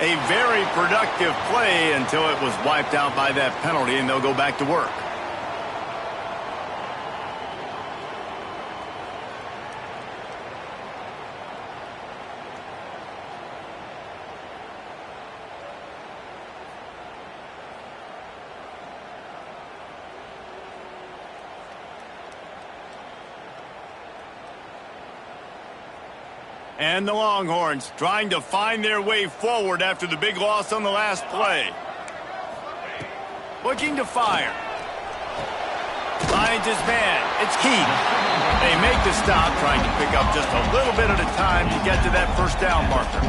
A very productive play until it was wiped out by that penalty, and they'll go back to work. And the Longhorns trying to find their way forward after the big loss on the last play. Looking to fire. Finds his man. It's key. They make the stop, trying to pick up just a little bit at a time to get to that first down marker.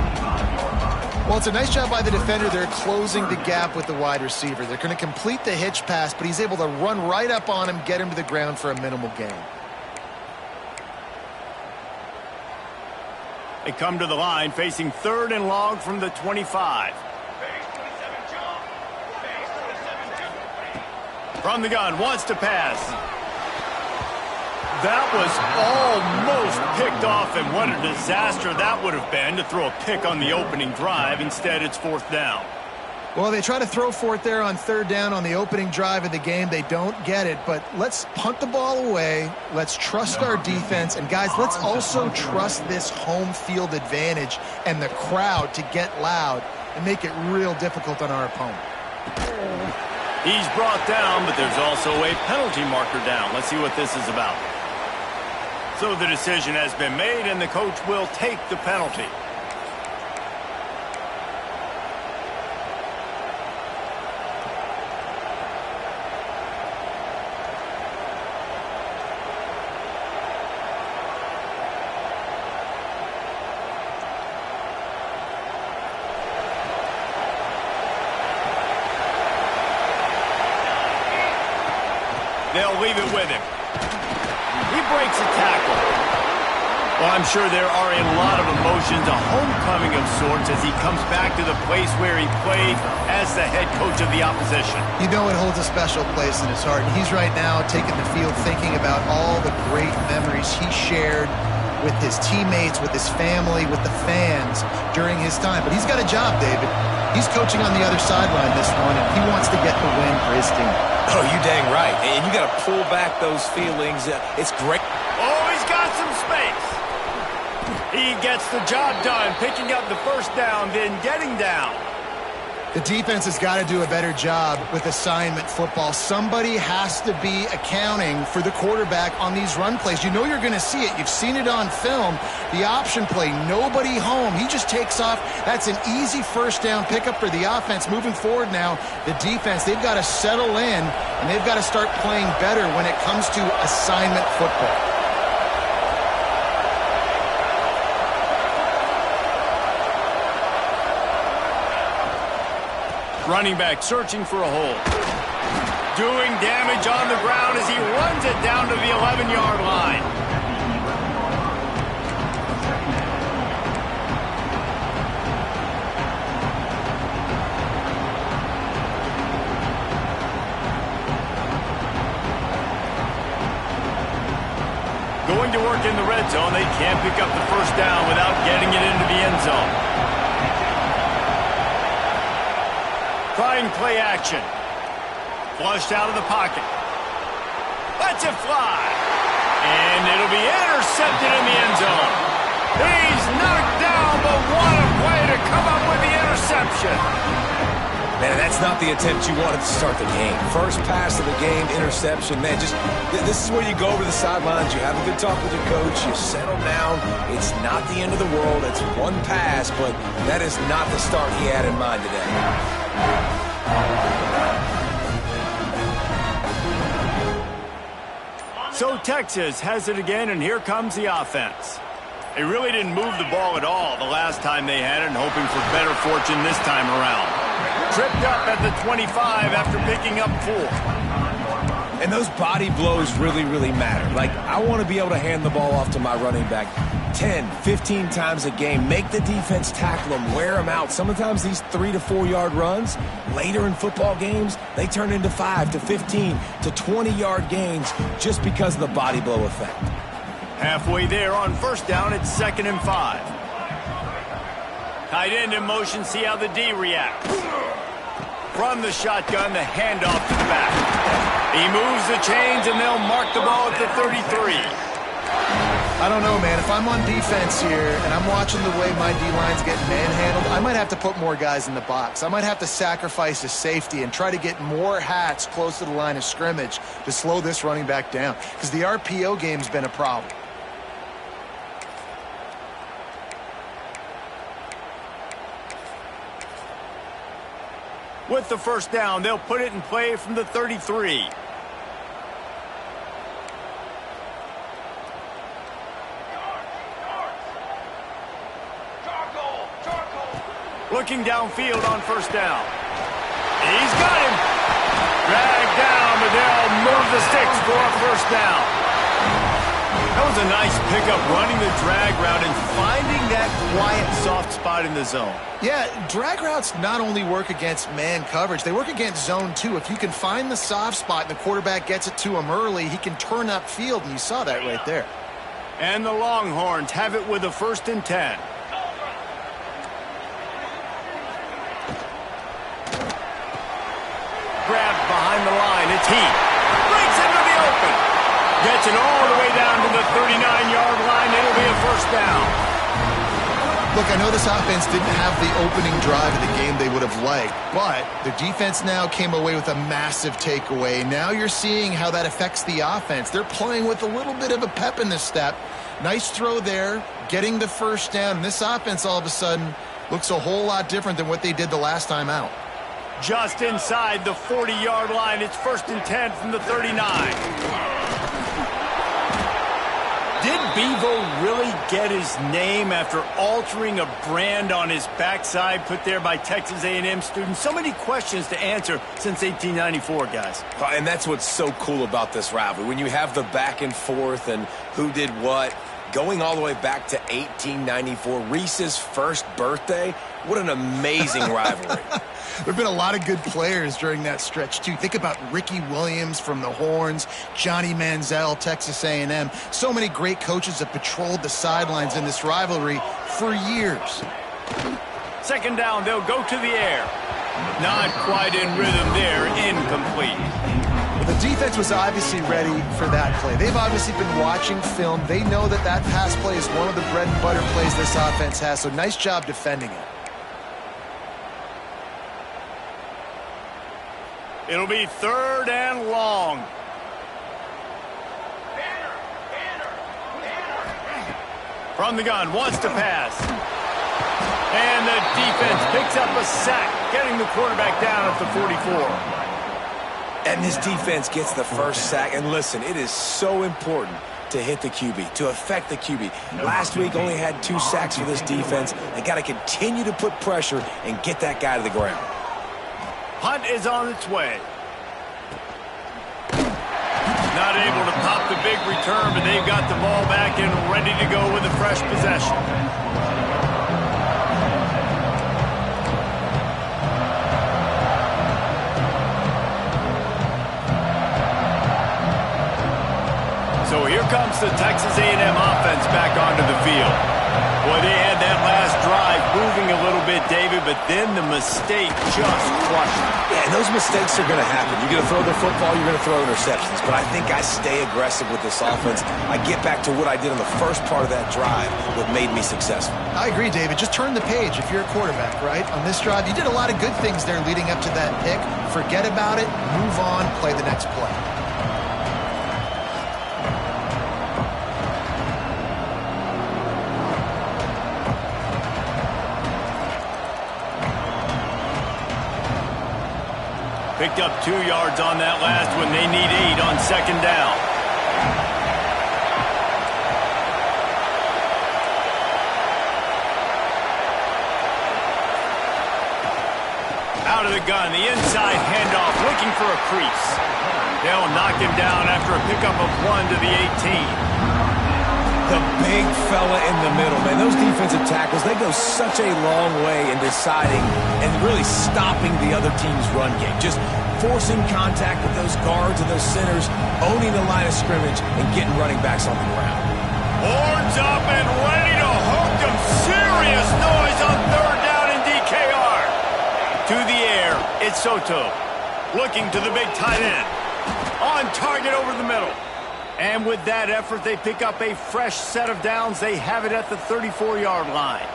Well, it's a nice job by the defender. They're closing the gap with the wide receiver. They're going to complete the hitch pass, but he's able to run right up on him, get him to the ground for a minimal gain. They come to the line facing 3rd and long from the 25. From the gun, wants to pass. That was almost picked off, and what a disaster that would have been to throw a pick on the opening drive. Instead, it's 4th down. Well, they try to throw for it there on 3rd down on the opening drive of the game. They don't get it, but let's punt the ball away. Let's trust our defense. And, guys, let's also trust this home field advantage and the crowd to get loud and make it real difficult on our opponent. He's brought down, but there's also a penalty marker down. Let's see what this is about. So the decision has been made, and the coach will take the penalty. They'll leave it with him. He breaks a tackle. Well, I'm sure there are a lot of emotions, a homecoming of sorts, as he comes back to the place where he played as the head coach of the opposition. You know it holds a special place in his heart. And he's right now taking the field thinking about all the great memories he shared with his teammates, with his family, with the fans during his time. But he's got a job, David. He's coaching on the other sideline this one, and he wants to get the win for his team. Oh, you dang right. And you got to pull back those feelings. It's great. Oh, he's got some space. He gets the job done, picking up the first down, then getting down. The defense has got to do a better job with assignment football. Somebody has to be accounting for the quarterback on these run plays. You know you're going to see it. You've seen it on film. The option play, nobody home. He just takes off. That's an easy first down pickup for the offense. Moving forward now, the defense, they've got to settle in, and they've got to start playing better when it comes to assignment football. Running back searching for a hole. Doing damage on the ground as he runs it down to the 11-yard line. Going to work in the red zone. They can't pick up the first down without getting it into the end zone. Trying play action. Flushed out of the pocket. Lets it fly. And it'll be intercepted in the end zone. He's knocked down, but what a play to come up with the interception. Man, that's not the attempt you wanted to start the game. First pass of the game, interception. Man, just this is where you go over the sidelines. You have a good talk with your coach. You settle down. It's not the end of the world. It's one pass, but that is not the start he had in mind today. So Texas has it again, and here comes the offense. They really didn't move the ball at all the last time they had it, and hoping for better fortune this time around. Tripped up at the 25 after picking up 4. And those body blows really, really matter. Like, I want to be able to hand the ball off to my running back 10, 15 times a game. Make the defense tackle them, wear them out. Sometimes these 3 to 4 yard runs, later in football games, they turn into 5 to 15 to 20 yard gains just because of the body blow effect. Halfway there on first down, it's 2nd and 5. Tight end in motion, see how the D reacts. From the shotgun, the handoff to the back. He moves the chains, and they'll mark the ball at the 33. I don't know, man. If I'm on defense here and I'm watching the way my D-line's getting manhandled, I might have to put more guys in the box. I might have to sacrifice a safety and try to get more hats close to the line of scrimmage to slow this running back down, because the RPO game's been a problem. With the first down, they'll put it in play from the 33. Looking downfield on first down. He's got him. Dragged down, but they'll move the sticks for a first down. That was a nice pickup, running the drag route and finding that quiet, soft spot in the zone. Yeah, drag routes not only work against man coverage, they work against zone too. If you can find the soft spot and the quarterback gets it to him early, he can turn upfield, and you saw that right there. And the Longhorns have it with a 1st and 10. Grabbed behind the line. It's Heat. Breaks into the open. Gets it all the way down to the 39-yard line. It'll be a first down. Look, I know this offense didn't have the opening drive of the game they would have liked, but the defense now came away with a massive takeaway. Now you're seeing how that affects the offense. They're playing with a little bit of a pep in the step. Nice throw there, getting the first down. And this offense all of a sudden looks a whole lot different than what they did the last time out. Just inside the 40-yard line. It's 1st and 10 from the 39. Did Bevo really get his name after altering a brand on his backside put there by Texas A&M students? So many questions to answer since 1894, guys. And that's what's so cool about this rivalry. When you have the back and forth and who did what, going all the way back to 1894, Reese's first birthday, what an amazing rivalry. There have been a lot of good players during that stretch, too. Think about Ricky Williams from the Horns, Johnny Manziel, Texas A&M. So many great coaches have patrolled the sidelines in this rivalry for years. 2nd down, they'll go to the air. Not quite in rhythm there, incomplete. Well, the defense was obviously ready for that play. They've obviously been watching film. They know that that pass play is one of the bread and butter plays this offense has, so nice job defending it. It'll be 3rd and long. From the gun, wants to pass. And the defense picks up a sack, getting the quarterback down at the 44. And this defense gets the first sack. And listen, it is so important to hit the QB, to affect the QB. Last week only had 2 sacks for this defense. They got to continue to put pressure and get that guy to the ground. Punt is on its way. Not able to pop the big return, but they've got the ball back and ready to go with a fresh possession. So here comes the Texas A&M offense back onto the field. Boy, they had that last drive moving a little bit, David, but then the mistake just crushed them. Yeah, and those mistakes are going to happen. You're going to throw the football, you're going to throw interceptions. But I think I stay aggressive with this offense. I get back to what I did in the first part of that drive, what made me successful. I agree, David. Just turn the page if you're a quarterback, right? On this drive, you did a lot of good things there leading up to that pick. Forget about it, move on, play the next play. Picked up 2 yards on that last one. They need 8 on 2nd down. Out of the gun, the inside handoff, looking for a crease. They'll knock him down after a pickup of 1 to the 18. The big fella in the middle, man. Those defensive tackles, they go such a long way in deciding and really stopping the other team's run game. Just forcing contact with those guards and those centers, owning the line of scrimmage, and getting running backs on the ground. Horns up and ready to hook them. Serious noise on 3rd down. To the air, it's Soto. Looking to the big tight end. On target over the middle. And with that effort, they pick up a fresh set of downs. They have it at the 34-yard line.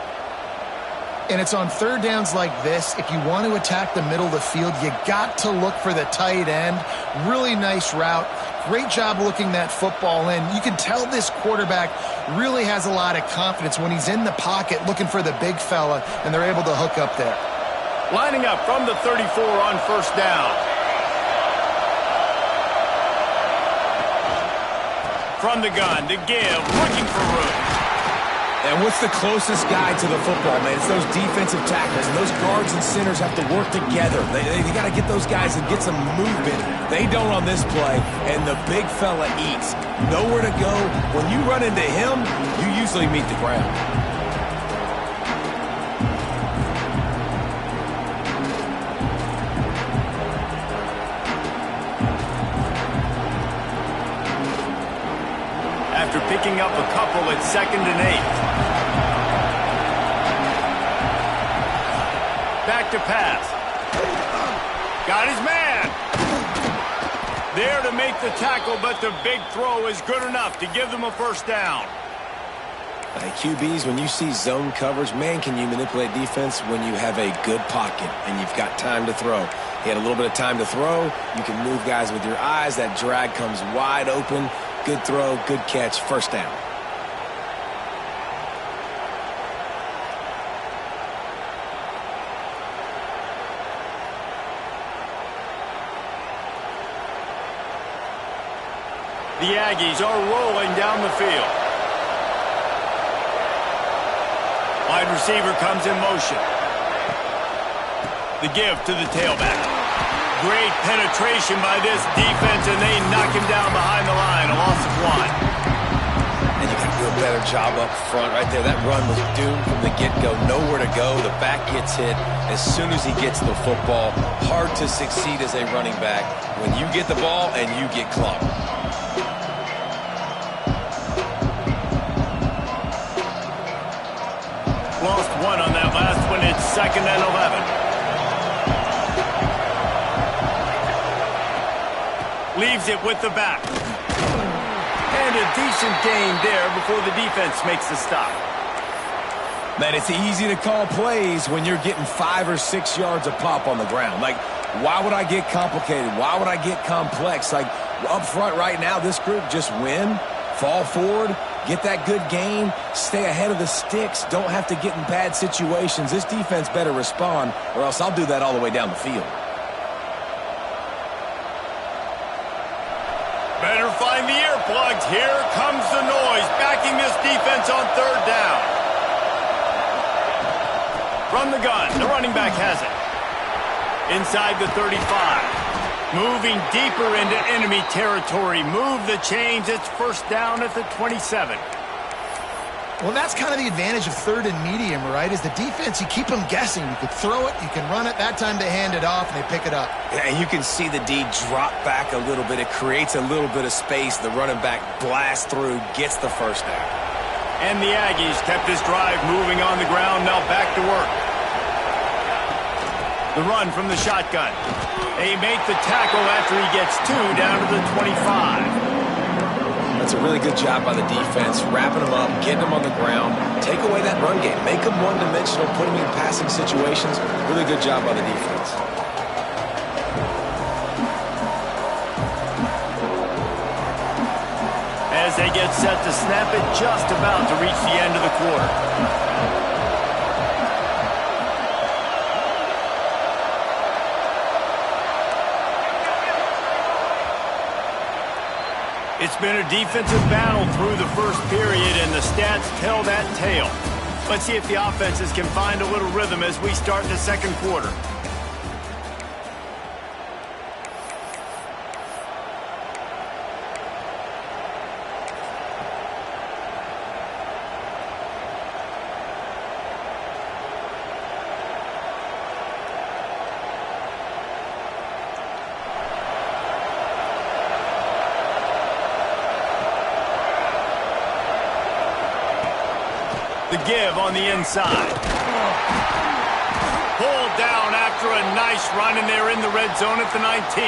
And it's on third downs like this. If you want to attack the middle of the field, you got to look for the tight end. Really nice route. Great job looking that football in. You can tell this quarterback really has a lot of confidence when he's in the pocket looking for the big fella, and they're able to hook up there. Lining up from the 34 on first down. From the gun to give, looking for room. And what's the closest guy to the football, man? It's those defensive tackles, and those guards and centers have to work together. They got to get those guys and get some movement. They don't on this play, and the big fella eats. Nowhere to go. When you run into him, you usually meet the ground. After picking up a couple at 2nd and 8. Back to pass. Got his man. There to make the tackle, but the big throw is good enough to give them a first down. QBs, when you see zone coverage, man, can you manipulate defense when you have a good pocket and you've got time to throw. He had a little bit of time to throw. You can move guys with your eyes. That drag comes wide open. Good throw, good catch, first down. The Aggies are rolling down the field. Wide receiver comes in motion. The give to the tailback. Great penetration by this defense, and they knock him down behind the line. A loss of 1. And you got to do a better job up front right there. That run was doomed from the get-go. Nowhere to go. The back gets hit as soon as he gets the football. Hard to succeed as a running back when you get the ball and you get clobbered. Lost 1 on that last one. It's 2nd and 11. Leaves it with the back. And a decent gain there before the defense makes the stop. Man, it's easy to call plays when you're getting 5 or 6 yards a pop on the ground. Like, why would I get complicated? Why would I get complex? Like, up front right now, this group just win, fall forward, get that good gain, stay ahead of the sticks, don't have to get in bad situations. This defense better respond, or else I'll do that all the way down the field. Better find the earplugs. Here comes the noise, backing this defense on third down. From the gun, the running back has it. Inside the 35. Moving deeper into enemy territory. Move the chains. It's first down at the 27. Well, that's kind of the advantage of third and medium, right? Is the defense, you keep them guessing. You can throw it, you can run it. That time they hand it off and they pick it up. And you can see the D drop back a little bit. It creates a little bit of space. The running back blasts through, gets the first down. And the Aggies kept this drive moving on the ground. Now back to work. The run from the shotgun. They make the tackle after he gets 2 down to the 25. That's a really good job by the defense, wrapping them up, getting them on the ground, take away that run game, make them one-dimensional, put them in passing situations. Really good job by the defense. As they get set to snap it, just about to reach the end of the quarter. It's been a defensive battle through the first period, and the stats tell that tale. Let's see if the offenses can find a little rhythm as we start the second quarter. The give on the inside. Pulled down after a Nice run, and they're in the red zone at the 19.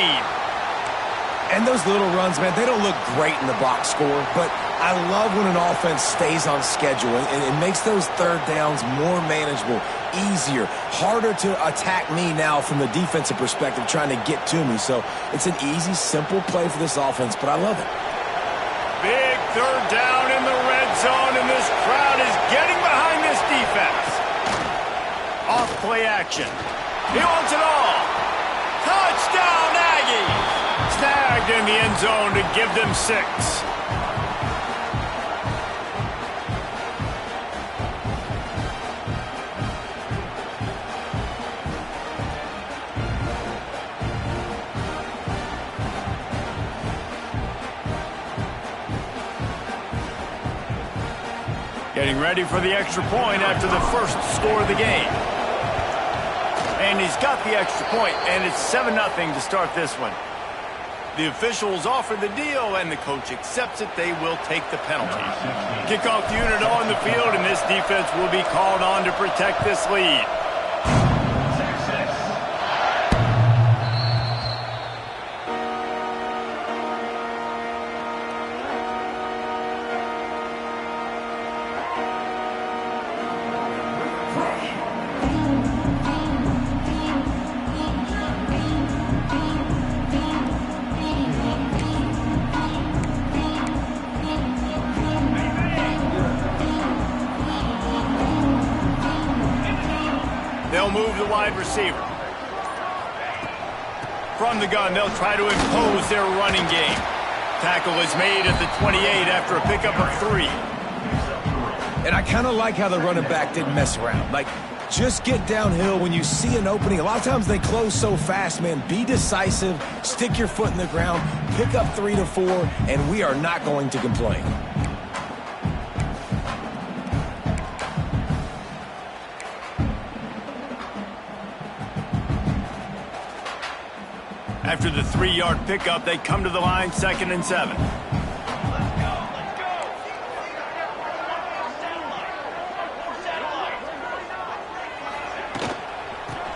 And those little runs, man, they don't look great in the box score, but I love when an offense stays on schedule and it makes those third downs more manageable, easier, harder to attack me now from the defensive perspective trying to get to me. So it's an easy, simple play for this offense, but I love it. Big third down in the red zone, and this crowd is getting behind this defense. Off play action. He wants it all. Touchdown, Aggies! Snagged in the end zone to give them 6. Getting ready for the extra point after the first score of the game. And he's got the extra point, and it's 7-0 to start this one. The officials offer the deal, and the coach accepts it. They will take the penalty. Kickoff unit on the field, and this defense will be called on to protect this lead. They'll move the wide receiver. From the gun, they'll try to impose their running game. Tackle is made at the 28 after a pickup of 3. And I kind of like how the running back didn't mess around. Like, just get downhill when you see an opening. A lot of times they close so fast, man. Be decisive, stick your foot in the ground, pick up 3 to 4, and we are not going to complain. After the 3-yard pickup, they come to the line, 2nd and 7.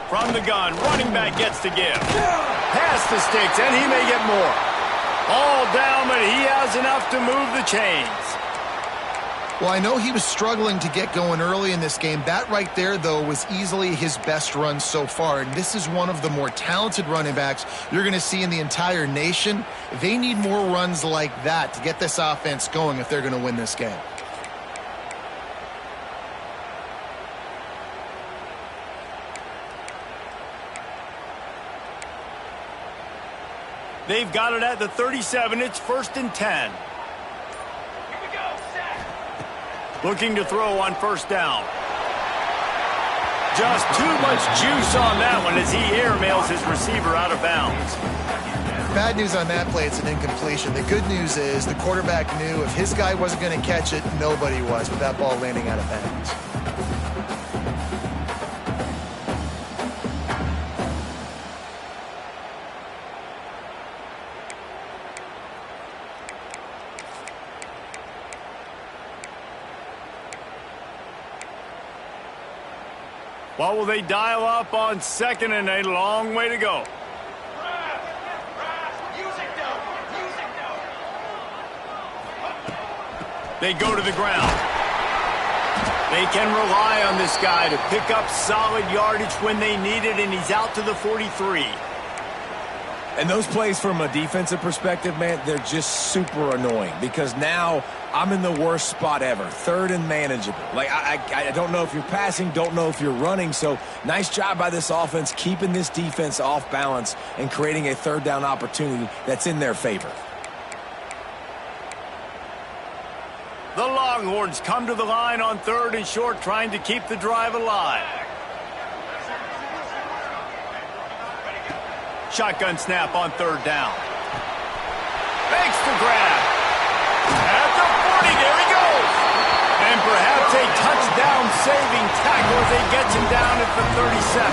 From the gun, running back gets to give. Pass the sticks, and he may get more. All down, but he has enough to move the chains. Well, I know he was struggling to get going early in this game. That right there, though, was easily his best run so far. And this is one of the more talented running backs you're going to see in the entire nation. They need more runs like that to get this offense going if they're going to win this game. They've got it at the 37. It's 1st and 10. Looking to throw on 1st down. Just too much juice on that one as he airmails his receiver out of bounds. Bad news on that play, it's an incompletion. The good news is the quarterback knew if his guy wasn't going to catch it, nobody was with that ball landing out of bounds. What will they dial up on 2nd and a long way to go? They go to the ground. They can rely on this guy to pick up solid yardage when they need it, and he's out to the 43. And those plays from a defensive perspective, man, they're just super annoying because now I'm in the worst spot ever, 3rd and manageable. Like, I don't know if you're passing, don't know if you're running. So nice job by this offense keeping this defense off balance and creating a 3rd down opportunity that's in their favor. The Longhorns come to the line on 3rd and short, trying to keep the drive alive. Shotgun snap on 3rd down. Makes the grab. At the 40, there he goes. And perhaps a touchdown-saving tackle as he gets him down at the 37.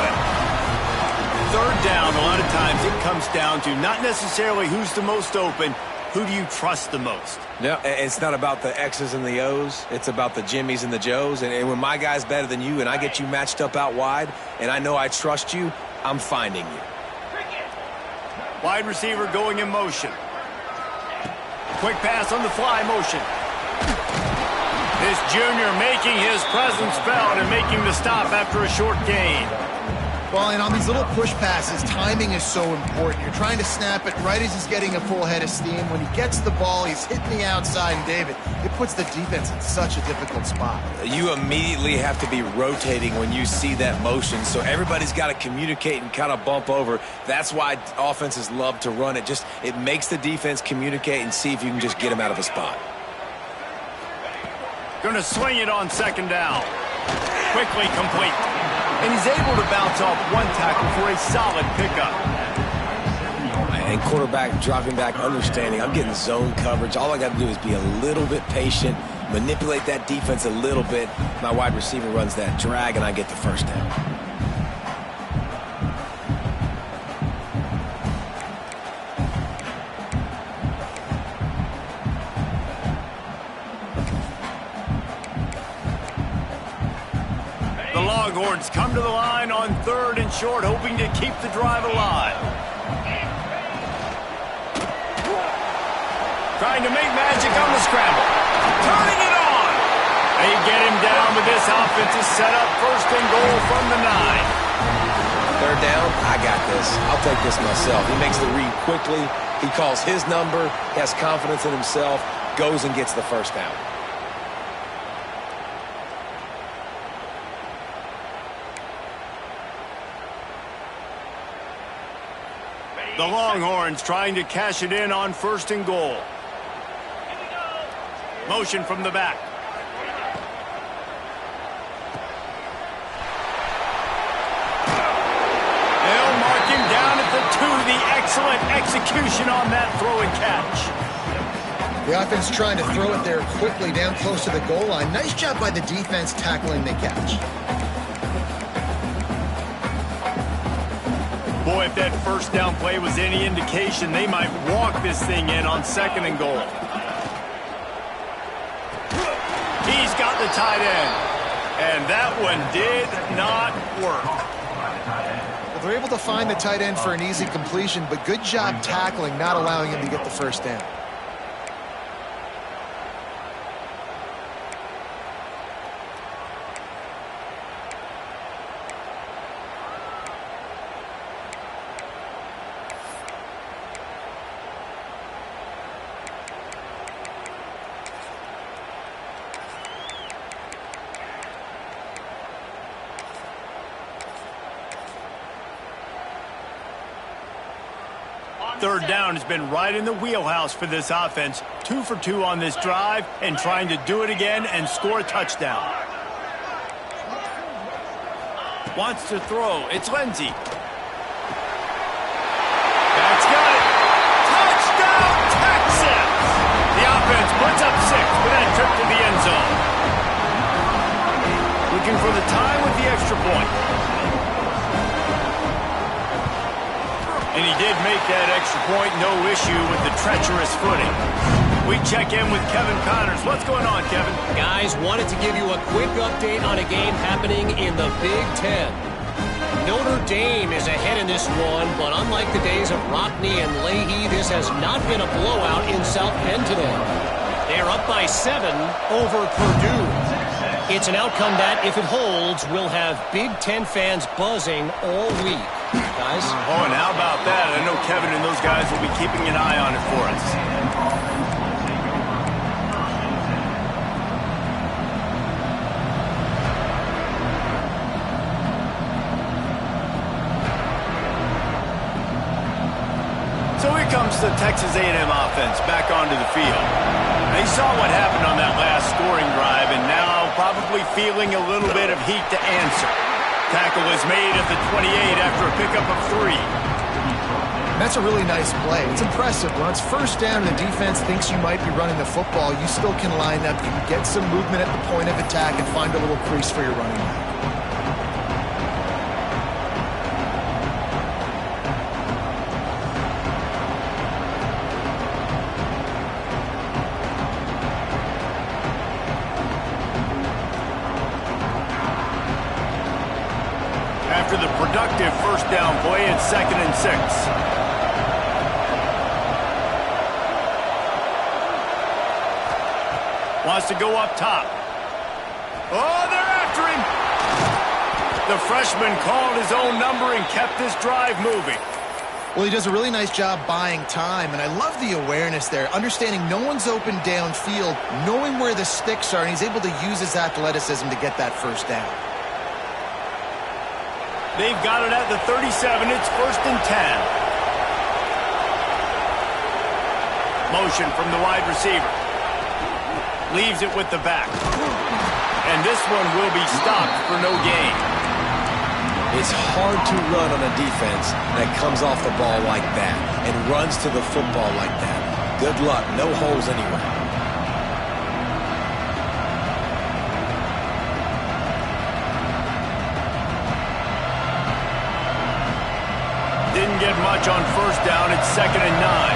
3rd down, a lot of times it comes down to not necessarily who's the most open, who do you trust the most? No, it's not about the X's and the O's. It's about the Jimmys and the Joes. And when my guy's better than you and I get you matched up out wide and I know I trust you, I'm finding you. Wide receiver going in motion. Quick pass on the fly motion. This junior making his presence felt and making the stop after a short gain. Well, and on these little push passes, timing is so important. You're trying to snap it right as he's getting a full head of steam. When he gets the ball, he's hitting the outside, and David, it puts the defense in such a difficult spot. You immediately have to be rotating when you see that motion, so everybody's got to communicate and kind of bump over. That's why offenses love to run it. It makes the defense communicate and see if you can just get him out of a spot. Going to swing it on second down. Quickly complete. And he's able to bounce off one tackle for a solid pickup. And quarterback dropping back, understanding I'm getting zone coverage. All I got to do is be a little bit patient, manipulate that defense a little bit. My wide receiver runs that drag, and I get the first down. Longhorns come to the line on 3rd and short, hoping to keep the drive alive. Trying to make magic on the scramble. Turning it on. They get him down, but this offense is set up 1st and goal from the 9. 3rd down, I got this. I'll take this myself. He makes the read quickly. He calls his number. He has confidence in himself. Goes and gets the first down. The Longhorns trying to cash it in on 1st and goal. Motion from the back. They'll mark him down at the 2. The excellent execution on that throw and catch. The offense trying to throw it there quickly down close to the goal line. Nice job by the defense tackling the catch. Boy, if that 1st down play was any indication, they might walk this thing in on 2nd and goal. He's got the tight end. And that one did not work. Well, they're able to find the tight end for an easy completion, but good job tackling, not allowing him to get the 1st down. Third down has been right in the wheelhouse for this offense. 2 for 2 on this drive and trying to do it again and score a touchdown. Wants to throw. It's Lindsey. That's got it. Touchdown, Texans! The offense puts up 6 with that trip to the end zone. Looking for the tie with the extra point. And he did make that extra point, no issue with the treacherous footing. We check in with Kevin Connors. What's going on, Kevin? Guys, wanted to give you a quick update on a game happening in the Big Ten. Notre Dame is ahead in this one, but unlike the days of Rockne and Leahy, this has not been a blowout in South Bend today. They're up by 7 over Purdue. It's an outcome that, if it holds, will have Big Ten fans buzzing all week. Guys? Oh, and how about that? I know Kevin and those guys will be keeping an eye on it for us. So here comes the Texas A&M offense back onto the field. They saw what happened on that last scoring drive and now probably feeling a little bit of heat to answer. Tackle is made at the 28 after a pickup of 3. That's a really nice play. It's impressive. When it's 1st down and the defense thinks you might be running the football, you still can line up. You can get some movement at the point of attack and find a little crease for your running back. After the productive first down play at 2nd and 6. Wants to go up top. Oh, they're after him. The freshman called his own number and kept this drive moving. Well, he does a really nice job buying time, and I love the awareness there, understanding no one's open downfield, knowing where the sticks are, and he's able to use his athleticism to get that first down. They've got it at the 37. It's 1st and 10. Motion from the wide receiver. Leaves it with the back. And this one will be stopped for no gain. It's hard to run on a defense that comes off the ball like that and runs to the football like that. Good luck. No holes anywhere. Didn't get much on first down. It's 2nd and 9.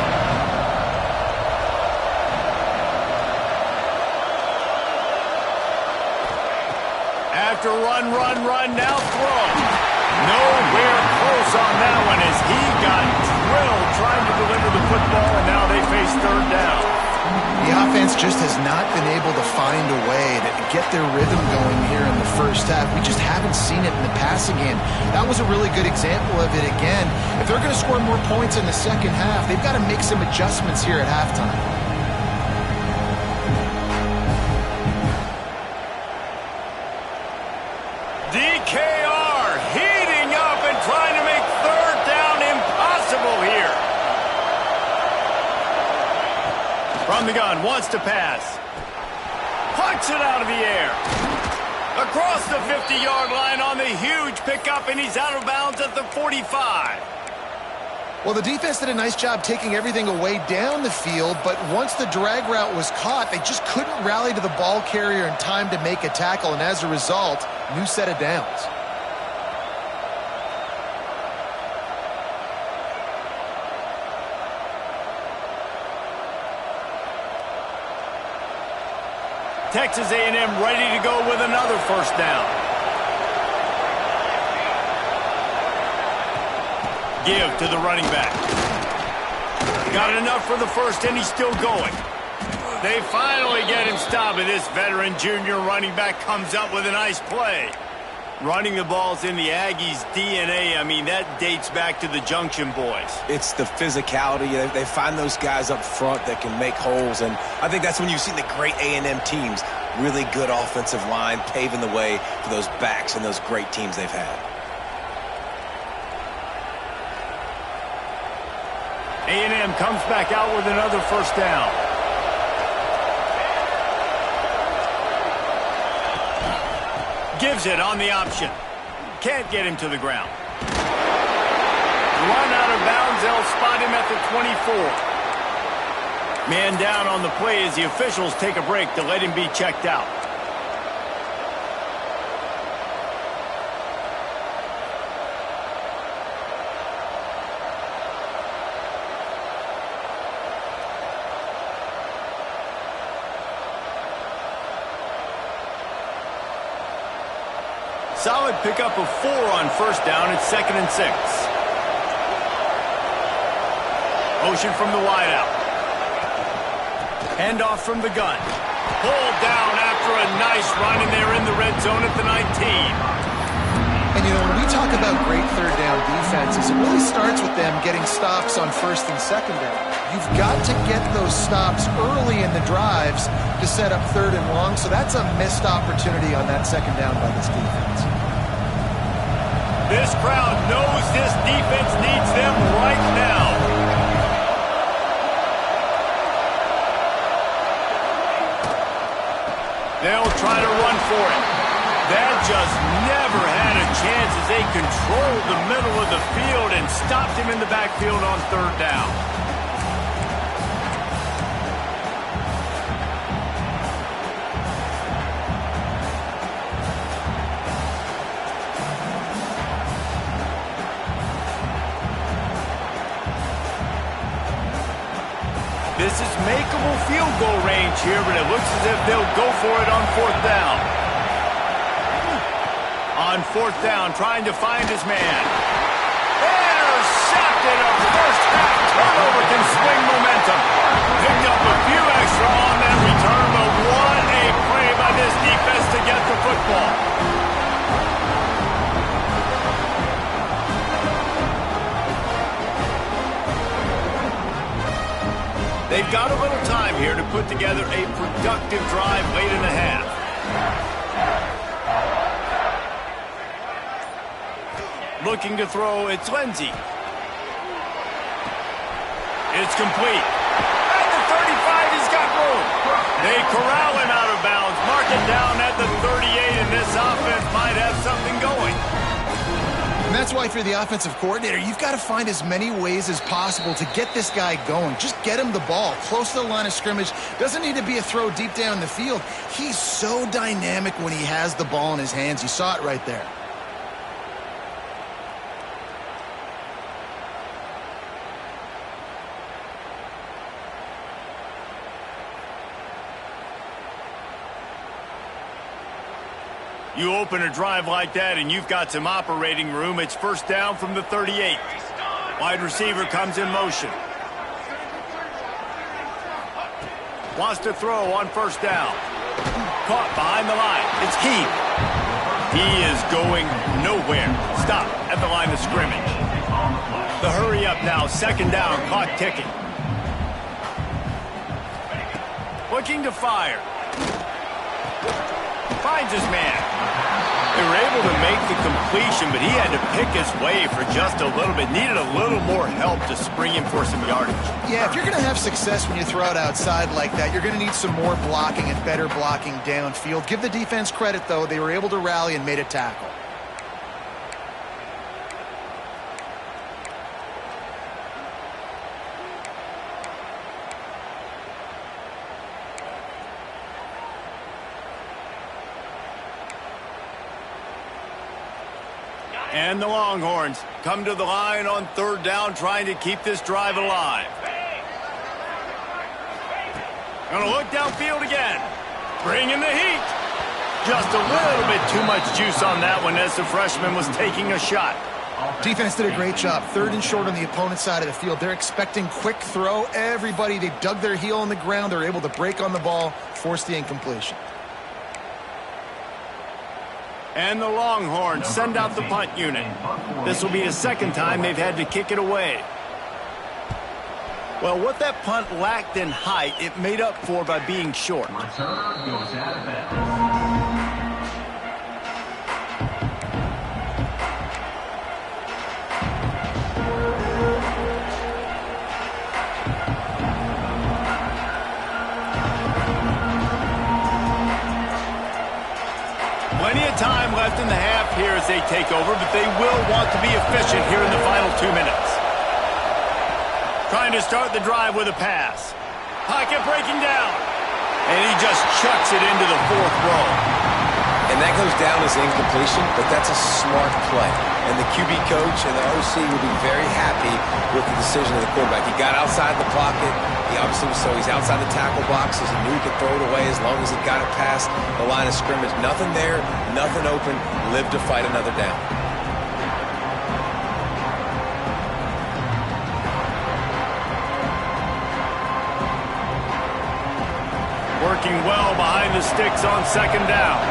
After run, now throw. Nowhere close on that one as he got drilled trying to deliver the football, and now they face 3rd down. The offense just has not been able to find a way to get their rhythm going here in the first half. We just haven't seen it in the passing game. That was a really good example of it again. If they're going to score more points in the second half, they've got to make some adjustments here at halftime. DKR heating up and trying to make 3rd down impossible here. From the gun, wants to pass. Punch it out of the air. Across the 50-yard line on the huge pickup, and he's out of bounds at the 45. Well, the defense did a nice job taking everything away down the field, but once the drag route was caught, they just couldn't rally to the ball carrier in time to make a tackle, and as a result, new set of downs. Texas A&M ready to go with another first down. Give to the running back. Got enough for the first, and he's still going. They finally get him stopped, and this veteran junior running back comes up with a nice play. Running the ball's in the Aggies' DNA. I mean, that dates back to the Junction boys. It's the physicality. They find those guys up front that can make holes, and I think that's when you see the great A&M teams. Really good offensive line, paving the way for those backs and those great teams they've had. A&M comes back out with another first down. Gives it on the option. Can't get him to the ground. Run out of bounds. They'll spot him at the 24. Man down on the play as the officials take a break to let him be checked out. Solid pickup of 4 on first down. It's 2nd and 6. Motion from the wideout. Handoff from the gun. Pulled down after a nice run, and they're in the red zone at the 19. And, you know, when we talk about great third down defenses, it really starts with them getting stops on first and second down. You've got to get those stops early in the drives to set up 3rd and long, so that's a missed opportunity on that second down by this defense. This crowd knows this defense needs them right now. They'll try to run for it. That just never had a chance as they controlled the middle of the field and stopped him in the backfield on 3rd down. This is makeable field goal range here, but it looks as if they'll go for it on 4th down. On fourth down, trying to find his man. Intercepted. A first half turnover can swing momentum. Picked up a few extra on that return, but what a play by this defense to get the football. They've got a little time here to put together a productive drive late in the half. Looking to throw, it's Lindsey. It's complete. At the 35, he's got room. They corral him out of bounds. Mark it down at the 38, and this offense might have something going. And that's why if you're the offensive coordinator, you've got to find as many ways as possible to get this guy going. Just get him the ball close to the line of scrimmage. Doesn't need to be a throw deep down the field. He's so dynamic when he has the ball in his hands. You saw it right there. You open a drive like that and you've got some operating room. It's first down from the 38. Wide receiver comes in motion. Wants to throw on first down. Caught behind the line. It's Heath. He is going nowhere. Stop at the line of scrimmage. The hurry up now. Second down. Clock ticking. Looking to fire. Finds his man. They were able to make the completion, but he had to pick his way for just a little bit. Needed a little more help to spring him for some yardage. Yeah, if you're going to have success when you throw it outside like that, you're going to need some more blocking and better blocking downfield. Give the defense credit, though. They were able to rally and made a tackle. And the Longhorns come to the line on third down, trying to keep this drive alive. Gonna look downfield again. Bringing the heat. Just a little bit too much juice on that one as the freshman was taking a shot. Defense did a great job. Third and short on the opponent's side of the field. They're expecting quick throw. Everybody, they dug their heel in the ground. They're able to break on the ball, force the incompletion. And the Longhorns send out the punt unit. This will be the second time they've had to kick it away. Well, what that punt lacked in height, it made up for by being short. Return goes out of bounds. Plenty of time left in the half here as they take over, but they will want to be efficient here in the final 2 minutes. Trying to start the drive with a pass. Pocket breaking down. And he just chucks it into the fourth row. And that goes down as incompletion, but that's a smart play. And the QB coach and the OC will be very happy with the decision of the quarterback. He got outside the pocket. He obviously was so he's outside the tackle boxes. He knew he could throw it away as long as he got it past the line of scrimmage. Nothing there, nothing open. Live to fight another down. Working well behind the sticks on second down.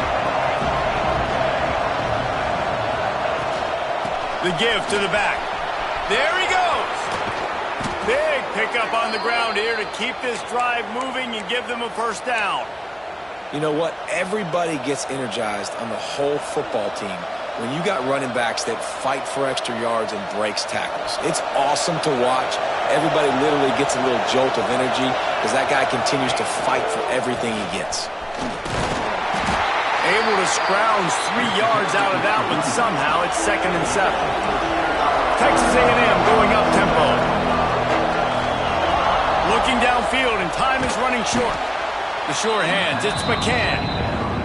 The give to the back. There he goes. Big pickup on the ground here to keep this drive moving and give them a first down. You know what? Everybody gets energized on the whole football team when you got running backs that fight for extra yards and breaks tackles. It's awesome to watch. Everybody literally gets a little jolt of energy as that guy continues to fight for everything he gets. Able to scrounge 3 yards out of that one somehow. It's 2nd and 7. Texas A&M going up tempo. Looking downfield, and time is running short. The short hands, it's McCann.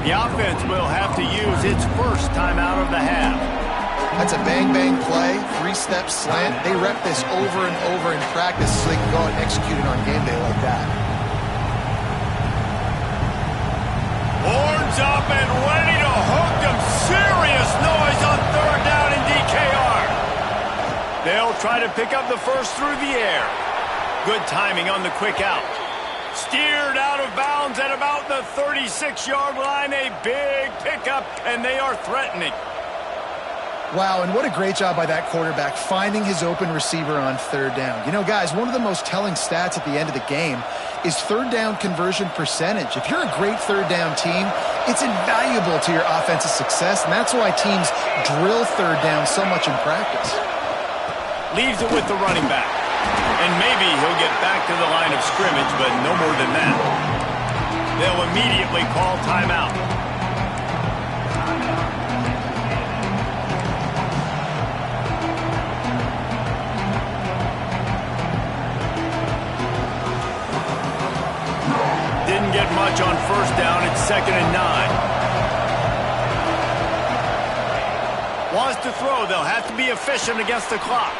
The offense will have to use its first timeout of the half. That's a bang-bang play, 3-step slant. They rep this over and over in practice so they can go out and execute it on game day like that. Horns up and ready to hook them. Serious noise. try to pick up the first through the air. Good timing on the quick out. Steered out of bounds at about the 36-yard line. A big pickup, and they are threatening. Wow, and what a great job by that quarterback finding his open receiver on third down. You know, guys, one of the most telling stats at the end of the game is third down conversion percentage. If you're a great third down team, it's invaluable to your offensive success, and that's why teams drill third down so much in practice. Leaves it with the running back. And maybe he'll get back to the line of scrimmage, but no more than that. They'll immediately call timeout. Didn't get much on first down. It's 2nd and 9. Wants to throw. They'll have to be efficient against the clock.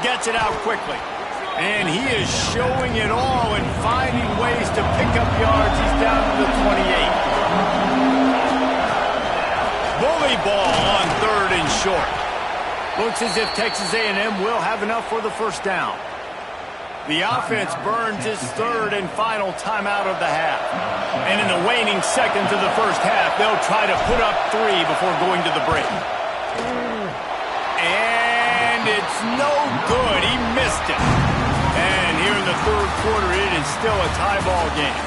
Gets it out quickly. And he is showing it all and finding ways to pick up yards. He's down to the 28. Bully ball on 3rd and short. Looks as if Texas A&M will have enough for the first down. The offense burns its 3rd and final timeout of the half. And in the waning seconds of the first half, they'll try to put up 3 before going to the break. And it's no good. He missed it. And here in the 3rd quarter, it is still a tie ball game.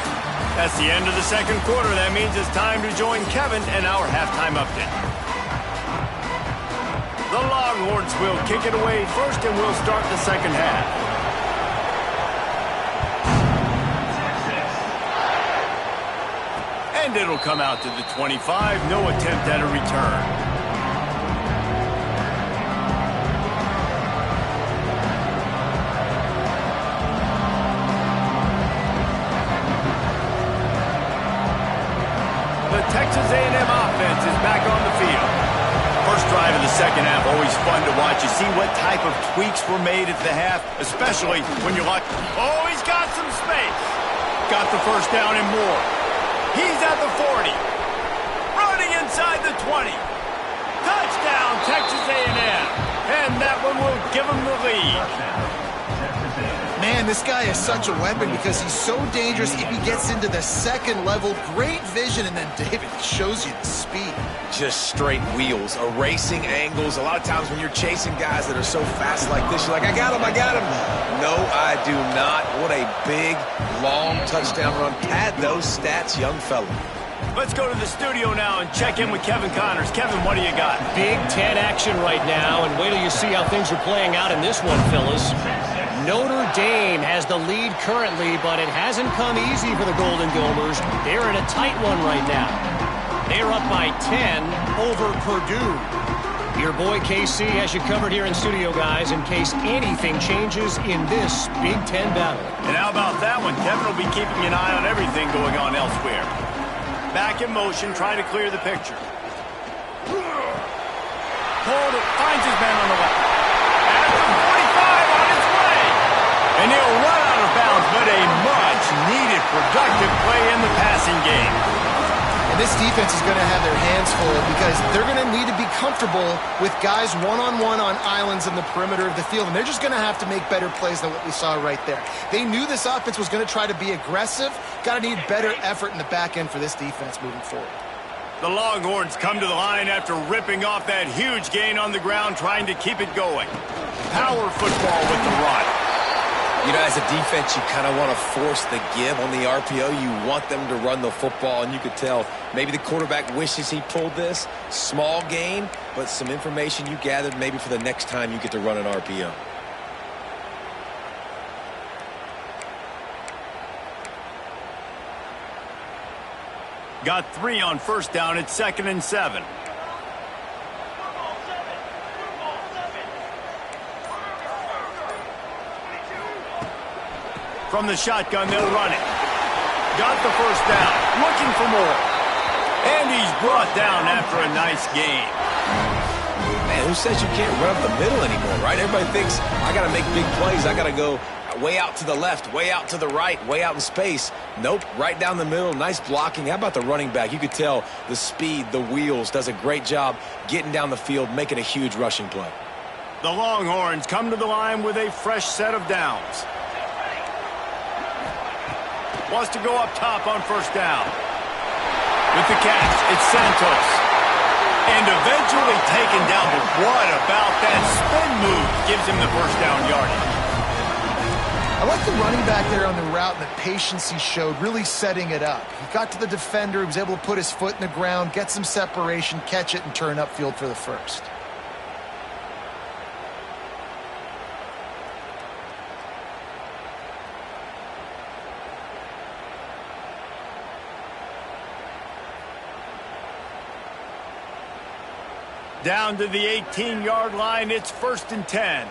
That's the end of the 2nd quarter. That means it's time to join Kevin and our halftime update. The Longhorns will kick it away first, and we'll start the 2nd half. And it'll come out to the 25. No attempt at a return. The Texas A&M offense is back on the field. First drive of the 2nd half, always fun to watch. You see what type of tweaks were made at the half, especially when you're like, oh, he's got some space. Got the first down and more. He's at the 40. Running inside the 20. Touchdown, Texas A&M. And that one will give him the lead. Man, this guy is such a weapon because he's so dangerous if he gets into the 2nd level. Great vision, and then David shows you the speed. Just straight wheels, erasing angles. A lot of times when you're chasing guys that are so fast like this, you're like, I got him. No, I do not. What a big, long touchdown run. Pad those stats, young fella. Let's go to the studio now and check in with Kevin Connors. Kevin, what do you got? Big 10 action right now, and wait till you see how things are playing out in this one, fellas. Notre Dame has the lead currently, but it hasn't come easy for the Golden Gomers. They're in a tight one right now. They're up by 10 over Purdue. Your boy KC has you covered here in studio, guys, in case anything changes in this Big Ten battle. And how about that one? Kevin will be keeping an eye on everything going on elsewhere. Back in motion, trying to clear the picture. Hold it, finds his man on the left. At the 45 on its way. And he'll run out of bounds, but a much-needed productive play in the passing game. And this defense is going to have their hands full because they're going to need to be comfortable with guys one-on-one on islands in the perimeter of the field. And they're just going to have to make better plays than what we saw right there. They knew this offense was going to try to be aggressive. Got to need better effort in the back end for this defense moving forward. The Longhorns come to the line after ripping off that huge gain on the ground, trying to keep it going. Power football with the run. You know, as a defense, you kind of want to force the give on the RPO. You want them to run the football, and you could tell maybe the quarterback wishes he pulled this. Small gain, but some information you gathered maybe for the next time you get to run an RPO. Got 3 on first down. It's 2nd and 7. From the shotgun, they'll run it. Got the first down. Looking for more. And he's brought down after a nice gain. Man, who says you can't run up the middle anymore, right? Everybody thinks, I got to make big plays. I got to go way out to the left, way out to the right, way out in space. Nope, right down the middle. Nice blocking. How about the running back? You could tell the speed, the wheels, does a great job getting down the field, making a huge rushing play. The Longhorns come to the line with a fresh set of downs. Wants to go up top on first down. With the catch, it's Santos. And eventually taken down, but what about that spin move? Gives him the first down yardage. I like the running back there on the route and the patience he showed, really setting it up. He got to the defender, he was able to put his foot in the ground, get some separation, catch it, and turn upfield for the first. Down to the 18-yard line, it's 1st and 10.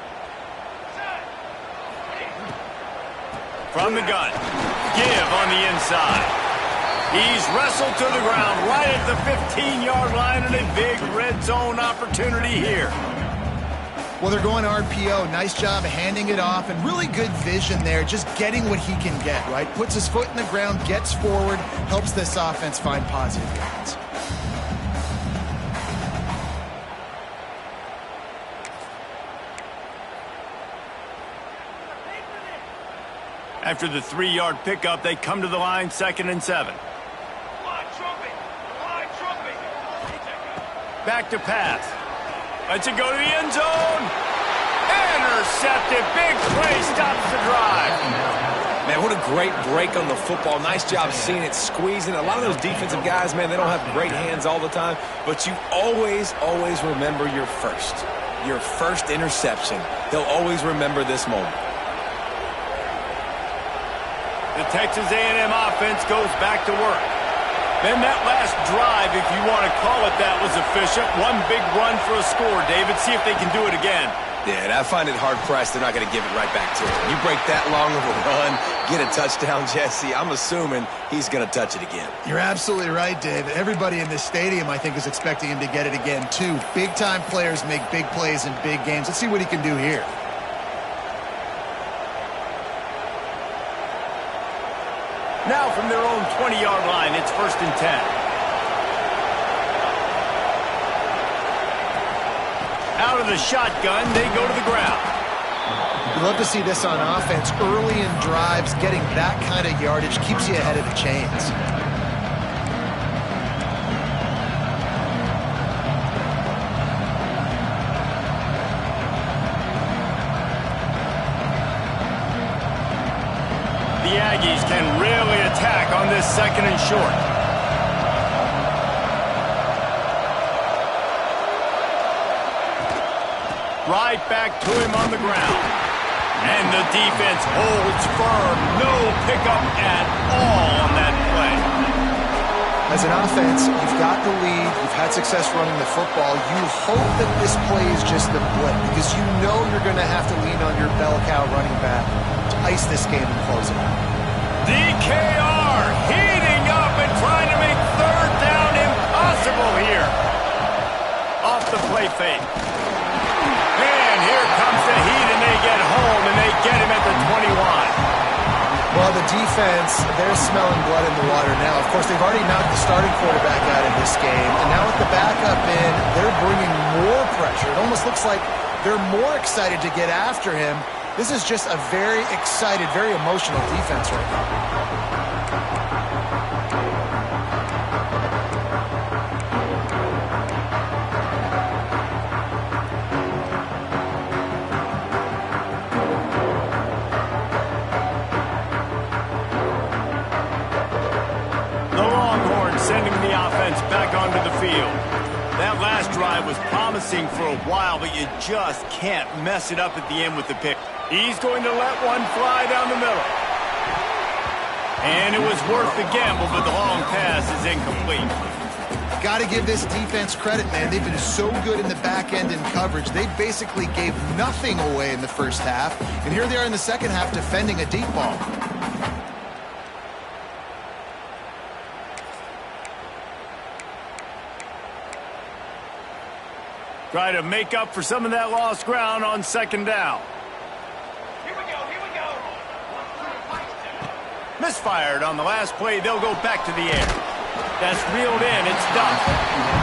From the gun, give on the inside. He's wrestled to the ground right at the 15-yard line, and a big red zone opportunity here. Well, they're going RPO. Nice job handing it off, and really good vision there, just getting what he can get, right? Puts his foot in the ground, gets forward, helps this offense find positive yards. After the 3-yard pickup, they come to the line 2nd and 7. Back to pass. Lets it go to the end zone. Intercepted. Big play stops the drive. Man, what a great break on the football. Nice job seeing it, squeezing. A lot of those defensive guys, man, they don't have great hands all the time, but you always remember your first interception. They'll always remember this moment. The Texas A&M offense goes back to work. Then that last drive, if you want to call it that, was efficient. One big run for a score, David. See if they can do it again. Yeah, and I find it hard-pressed they're not going to give it right back to him. You break that long of a run, get a touchdown, Jesse, I'm assuming he's going to touch it again. You're absolutely right, David. Everybody in this stadium, I think, is expecting him to get it again, too. Big-time players make big plays in big games. Let's see what he can do here. Now from their own 20-yard line, it's 1st and 10. Out of the shotgun, they go to the ground. You love to see this on offense. Early in drives, getting that kind of yardage keeps you ahead of the chains. The Aggies can really attack on this 2nd and short. Right back to him on the ground. And the defense holds firm. No pickup at all on that play. As an offense, you've got the lead. You've had success running the football. You hope that this play is just a blip because you know you're going to have to lean on your bell cow running back to ice this game and close it out. DKR heating up and trying to make 3rd down impossible here. Off the play fake. And here comes the heat, and they get home, and they get him at the 21. Well, the defense, they're smelling blood in the water now. Of course, they've already knocked the starting quarterback out of this game, and now with the backup in, they're bringing more pressure. It almost looks like they're more excited to get after him. This is just a very excited, very emotional defense right now. Sending the offense back onto the field. That last drive was promising for a while, but you just can't mess it up at the end with the pick. He's going to let one fly down the middle. And it was worth the gamble, but the long pass is incomplete. Got to give this defense credit, man. They've been so good in the back end in coverage. They basically gave nothing away in the first half, and here they are in the second half defending a deep ball. Try to make up for some of that lost ground on 2nd down. Here we go. Misfired on the last play. They'll go back to the air. That's reeled in. It's done.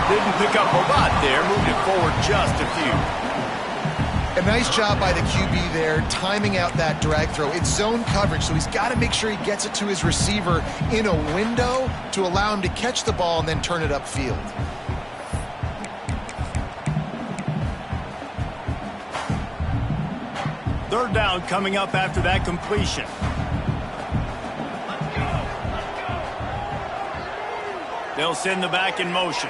Didn't pick up a lot there. Moved it forward just a few. A nice job by the QB there, timing out that drag throw. It's zone coverage, so he's got to make sure he gets it to his receiver in a window to allow him to catch the ball and then turn it upfield. Third down coming up after that completion. They'll send the back in motion.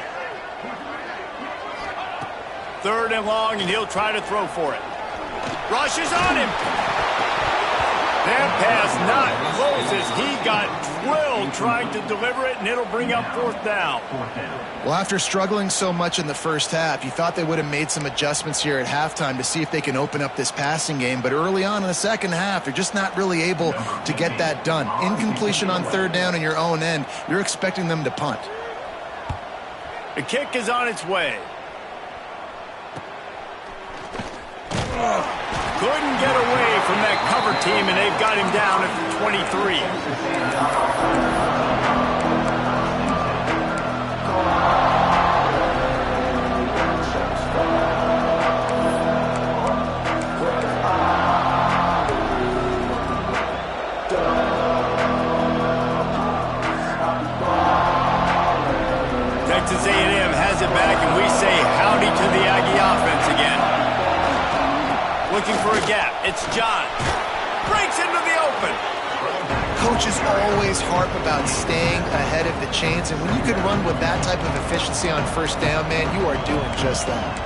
Third and long, and he'll try to throw for it. Rushes on him. That pass not close as he got drilled trying to deliver it, and it'll bring up fourth down. Well, after struggling so much in the first half, you thought they would have made some adjustments here at halftime to see if they can open up this passing game. But early on in the second half, they're just not really able to get that done. Incompletion on third down in your own end, you're expecting them to punt. The kick is on its way. Couldn't get away from that cover team, and they've got him down at the 23. Texas A&M has it back, and we say howdy to the Aggie offense again. Looking for a gap. It's John. Breaks into the open. Coaches always harp about staying ahead of the chains, and when you can run with that type of efficiency on first down, man, you are doing just that.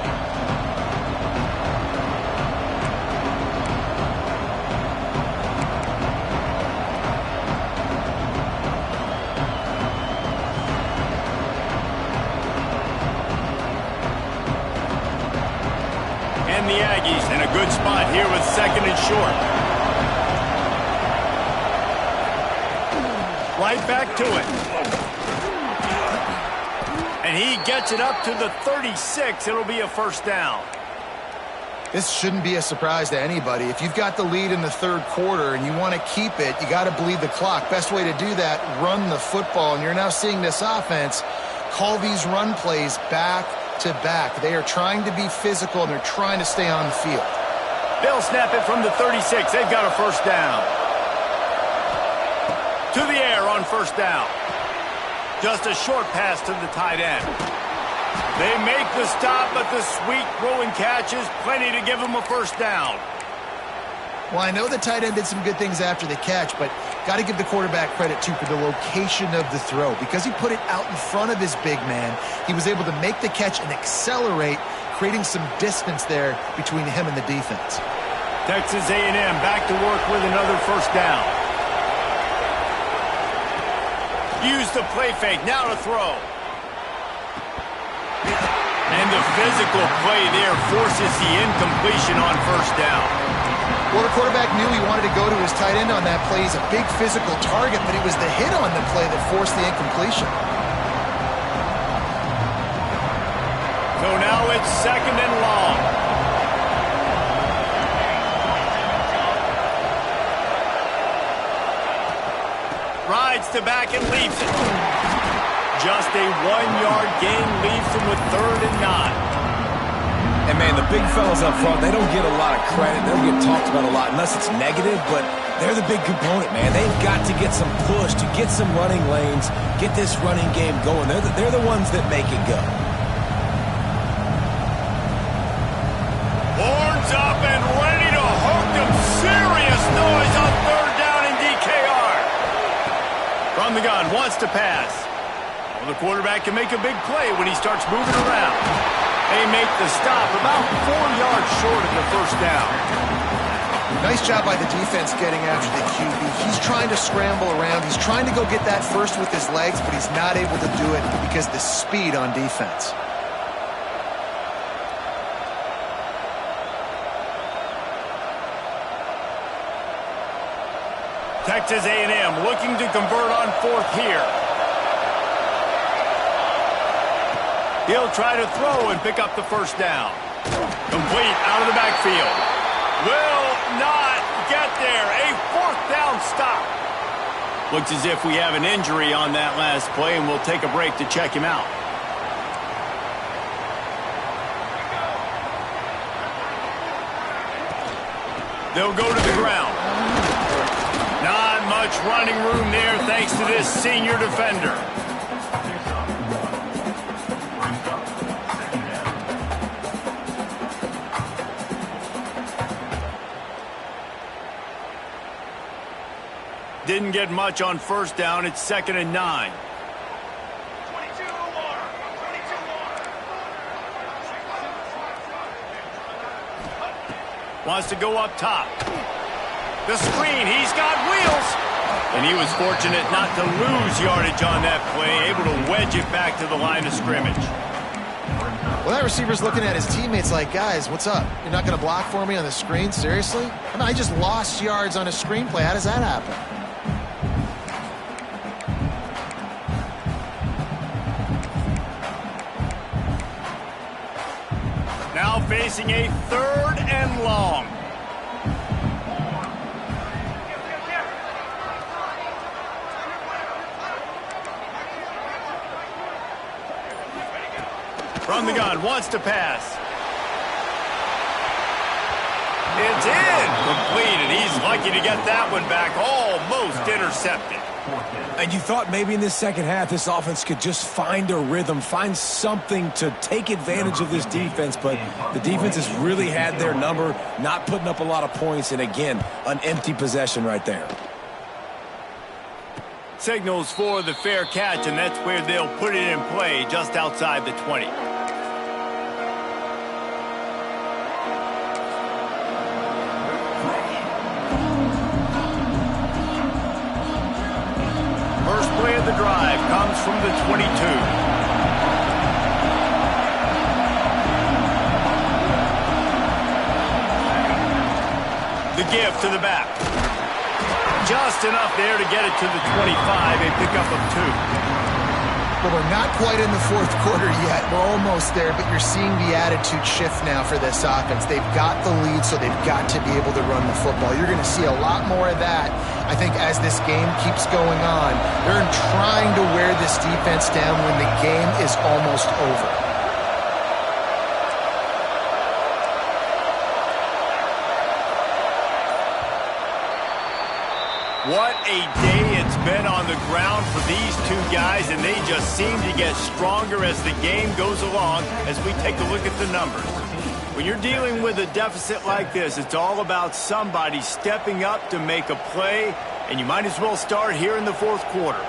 The Aggies in a good spot here with second and short. Right back to it. And he gets it up to the 36. It'll be a first down. This shouldn't be a surprise to anybody. If you've got the lead in the third quarter and you want to keep it, you got to bleed the clock. Best way to do that, run the football. And you're now seeing this offense call these run plays back to back. They are trying to be physical, and they're trying to stay on the field. They'll snap it from the 36. They've got a first down. To the air on first down. Just a short pass to the tight end. They make the stop, but the sweet throw and catch is plenty to give them a first down. Well, I know the tight end did some good things after the catch, but got to give the quarterback credit, too, for the location of the throw. Because he put it out in front of his big man, he was able to make the catch and accelerate, creating some distance there between him and the defense. Texas A&M back to work with another first down. Use the play fake, now to throw. And the physical play there forces the incompletion on first down. Well, the quarterback knew he wanted to go to his tight end on that play. He's a big physical target, but it was the hit on the play that forced the incompletion. So now it's second and long. Rides to back and leaves it. Just a 1-yard gain leaves him with third and 9. And, man, the big fellas up front, they don't get a lot of credit. They don't get talked about a lot unless it's negative, but they're the big component, man. They've got to get some push, to get some running lanes, get this running game going. They're the ones that make it go. Horns up and ready to hook them. Serious noise on third down in DKR. From the gun, wants to pass. Well, the quarterback can make a big play when he starts moving around. They make the stop about 4 yards short of the first down. Nice job by the defense getting after the QB. He's trying to scramble around. He's trying to go get that first with his legs, but he's not able to do it because of the speed on defense. Texas A&M looking to convert on fourth here. He'll try to throw and pick up the first down. Complete out of the backfield. Will not get there. A fourth down stop. Looks as if we have an injury on that last play, and we'll take a break to check him out. They'll go to the ground. Not much running room there thanks to this senior defender. Didn't get much on first down. It's 2nd and 9. 22 more. 22 more. Wants to go up top. The screen. He's got wheels. And he was fortunate not to lose yardage on that play, able to wedge it back to the line of scrimmage. Well, that receiver's looking at his teammates like, guys, what's up? You're not going to block for me on the screen? Seriously? I mean, I just lost yards on a screen play. How does that happen? Now facing a 3rd and long. From the gun, wants to pass. It's in. Completed. He's lucky to get that one back. Almost intercepted. And you thought maybe in this second half this offense could just find a rhythm, find something to take advantage of this defense, but the defense has really had their number, not putting up a lot of points, and again, an empty possession right there. Signals for the fair catch, and that's where they'll put it in play, just outside the 20. First play of the drive comes from the 22. The give to the back. Just enough there to get it to the 25, a pickup of 2. Well, we're not quite in the fourth quarter yet. We're almost there, but you're seeing the attitude shift now for this offense. They've got the lead, so they've got to be able to run the football. You're going to see a lot more of that, I think, as this game keeps going on. They're trying to wear this defense down when the game is almost over. What a day it's been on the ground for these two guys, and they just seem to get stronger as the game goes along as we take a look at the numbers. When you're dealing with a deficit like this, it's all about somebody stepping up to make a play, and you might as well start here in the fourth quarter.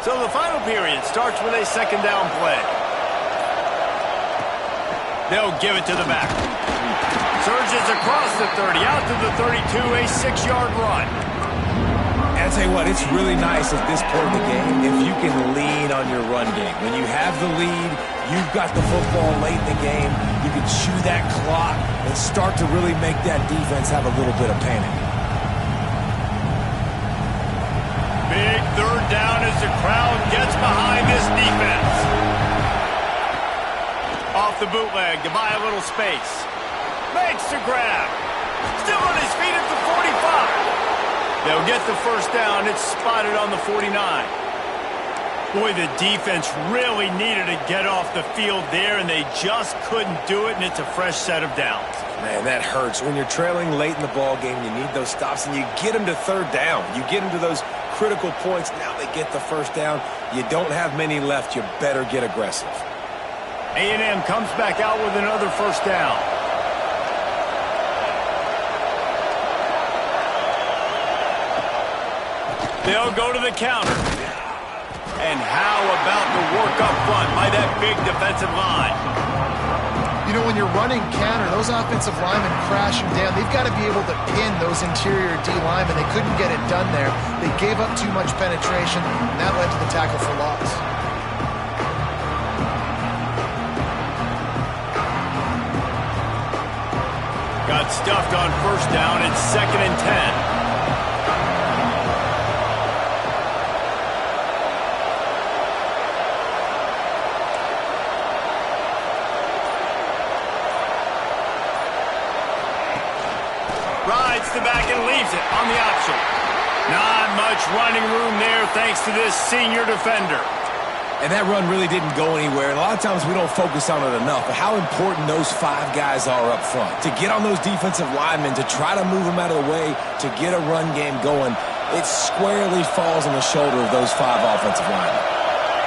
So the final period starts with a 2nd down play. They'll give it to the back. Surges across the 30, out to the 32, a 6-yard run. And I'll tell you what, it's really nice at this point in the game if you can lean on your run game. When you have the lead, you've got the football late in the game, you can chew that clock and start to really make that defense have a little bit of panic. Big 3rd down as the crowd gets behind this defense. Off the bootleg to buy a little space. Makes the grab. Still on his feet at the 45. They'll get the first down. It's spotted on the 49. Boy, the defense really needed to get off the field there, and they just couldn't do it, and it's a fresh set of downs. Man, that hurts. When you're trailing late in the ball game, you need those stops, and you get them to 3rd down. You get them to those critical points. Now they get the first down. You don't have many left. You better get aggressive. A&M comes back out with another first down. They'll go to the counter. And how about the work up front by that big defensive line? You know, when you're running counter, those offensive linemen crashing down, they've got to be able to pin those interior D linemen. They couldn't get it done there. They gave up too much penetration, and that led to the tackle for loss. Got stuffed on first down. It's 2nd and 10. fakes the back and leaves it on the option. Not much running room there thanks to this senior defender. And that run really didn't go anywhere. And a lot of times we don't focus on it enough, but how important those 5 guys are up front. To get on those defensive linemen, to try to move them out of the way, to get a run game going, it squarely falls on the shoulder of those 5 offensive linemen.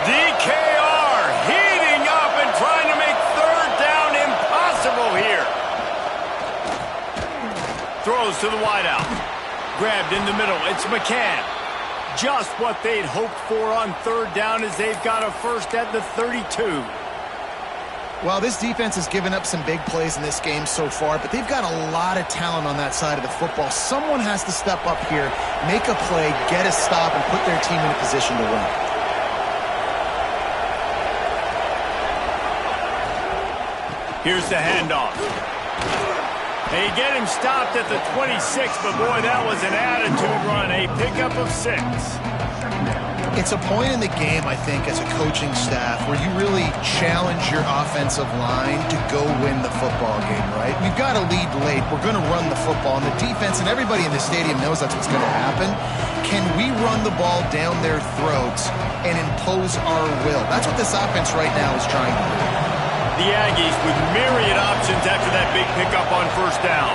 DKR heating up and trying to make third down impossible here. Throws to the wideout. Grabbed in the middle. It's McCann. Just what they'd hoped for on third down as they've got a first at the 32. Well, this defense has given up some big plays in this game so far, but they've got a lot of talent on that side of the football. Someone has to step up here, make a play, get a stop, and put their team in a position to win. Here's the handoff. They get him stopped at the 26, but boy, that was an attitude run, a pickup of 6. It's a point in the game, I think, as a coaching staff where you really challenge your offensive line to go win the football game, right? We've got to lead late. We're going to run the football, and the defense and everybody in the stadium knows that's what's going to happen. Can we run the ball down their throats and impose our will? That's what this offense right now is trying to do. The Aggies with myriad options after that big pickup on first down.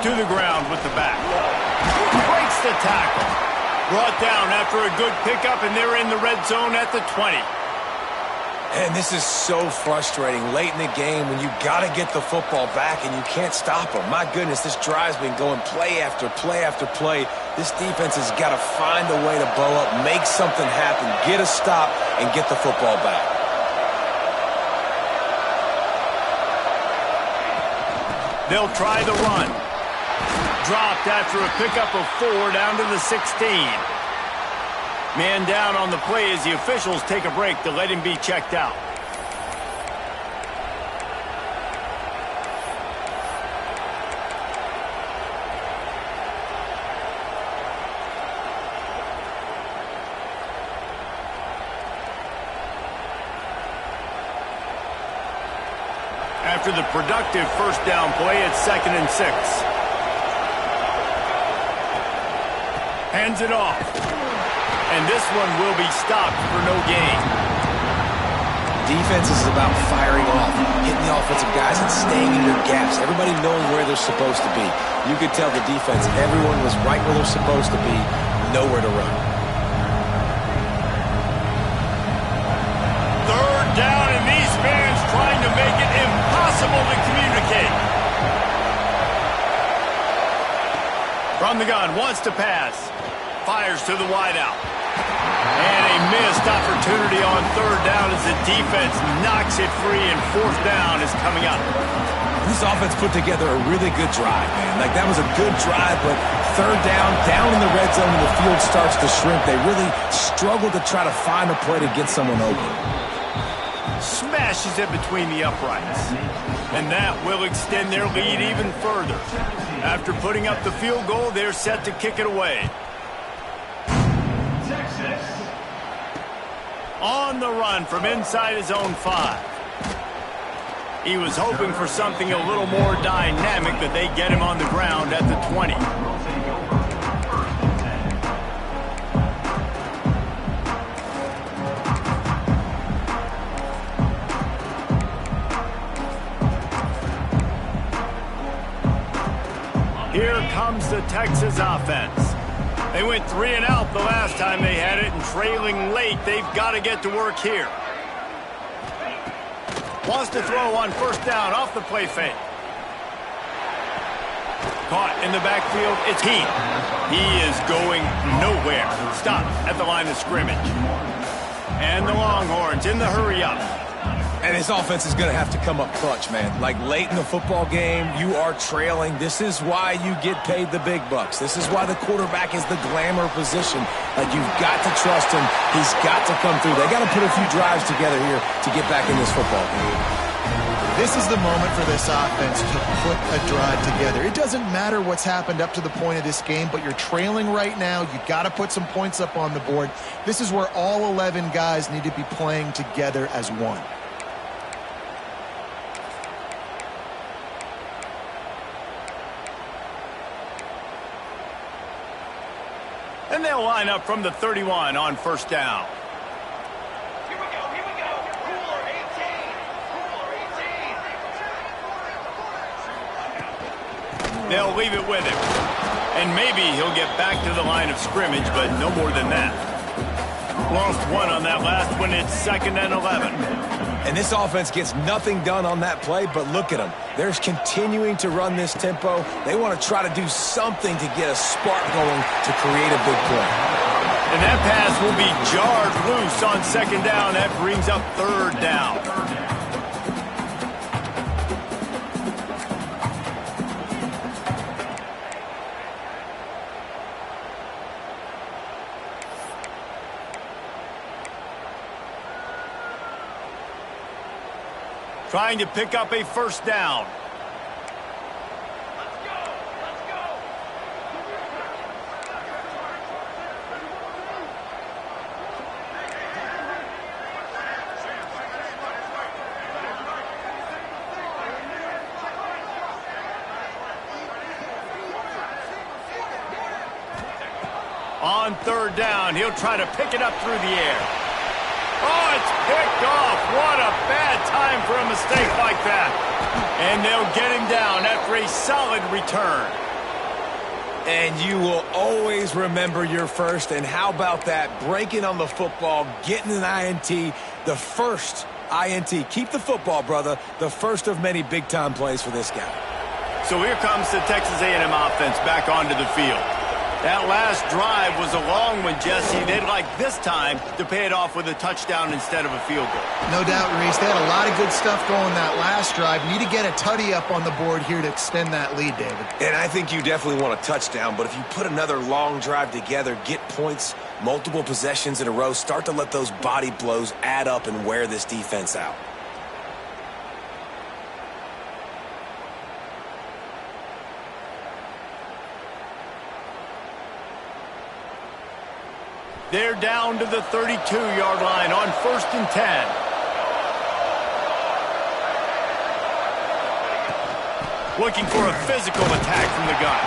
To the ground with the back. Breaks the tackle. Brought down after a good pickup, and they're in the red zone at the 20. And this is so frustrating late in the game when you got to get the football back and you can't stop them. My goodness, this drive's been going play after play after play. This defense has got to find a way to bow up, make something happen, get a stop, and get the football back. They'll try the run. Dropped after a pickup of 4 down to the 16. Man down on the play as the officials take a break to let him be checked out. After the productive first down play, it's 2nd and 6. Hands it off. And this one will be stopped for no gain. Defense is about firing off, hitting the offensive guys and staying in their gaps. Everybody knowing where they're supposed to be. You could tell the defense, everyone was right where they're supposed to be, nowhere to run. Third down, and these fans trying to make it impossible to communicate. From the gun, wants to pass. Fires to the wideout. And a missed opportunity on third down as the defense knocks it free, and fourth down is coming up. This offense put together a really good drive, man. Like, that was a good drive, but third down in the red zone, and the field starts to shrink. They really struggled to try to find a play to get someone open. Smashes it between the uprights. And that will extend their lead even further. After putting up the field goal, they're set to kick it away. On the run from inside his own 5. He was hoping for something a little more dynamic, but they get him on the ground at the 20. Here comes the Texas offense. They went 3 and out the last time they had it, and trailing late, they've got to get to work here. Wants to throw on first down off the play fake. Caught in the backfield, it's Heath. He is going nowhere. Stopped at the line of scrimmage. And the Longhorns in the hurry-up. And this offense is going to have to come up clutch, man. Like, late in the football game, you are trailing. This is why you get paid the big bucks. This is why the quarterback is the glamour position. Like, you've got to trust him. He's got to come through. They got to put a few drives together here to get back in this football game. This is the moment for this offense to put a drive together. It doesn't matter what's happened up to the point of this game, but you're trailing right now. You've got to put some points up on the board. This is where all 11 guys need to be playing together as one. And they'll line up from the 31 on first down. Here we go, here we go. Cooler 18. Cooler 18. They'll leave it with him. And maybe he'll get back to the line of scrimmage, but no more than that. Lost one on that last one. It's 2nd and 11. And this offense gets nothing done on that play, but look at them. They're continuing to run this tempo. They want to try to do something to get a spark going to create a big play. And that pass will be jarred loose on 2nd down. That brings up 3rd down. Trying to pick up a first down. Let's go, let's go. On 3rd down, he'll try to pick it up through the air. Oh, it's picked off. What a bad time for a mistake like that. And they'll get him down after a solid return. And you will always remember your first. And how about that? Breaking on the football, getting an INT, the first INT. Keep the football, brother. The first of many big-time plays for this guy. So here comes the Texas A&M offense back onto the field. That last drive was a long one, Jesse. They'd like this time to pay it off with a touchdown instead of a field goal. No doubt, Reese. They had a lot of good stuff going that last drive. Need to get a tutty up on the board here to extend that lead, David. And I think you definitely want a touchdown, but if you put another long drive together, get points, multiple possessions in a row, start to let those body blows add up and wear this defense out. They're down to the 32-yard line on 1st and 10. Looking for a physical attack from the gun.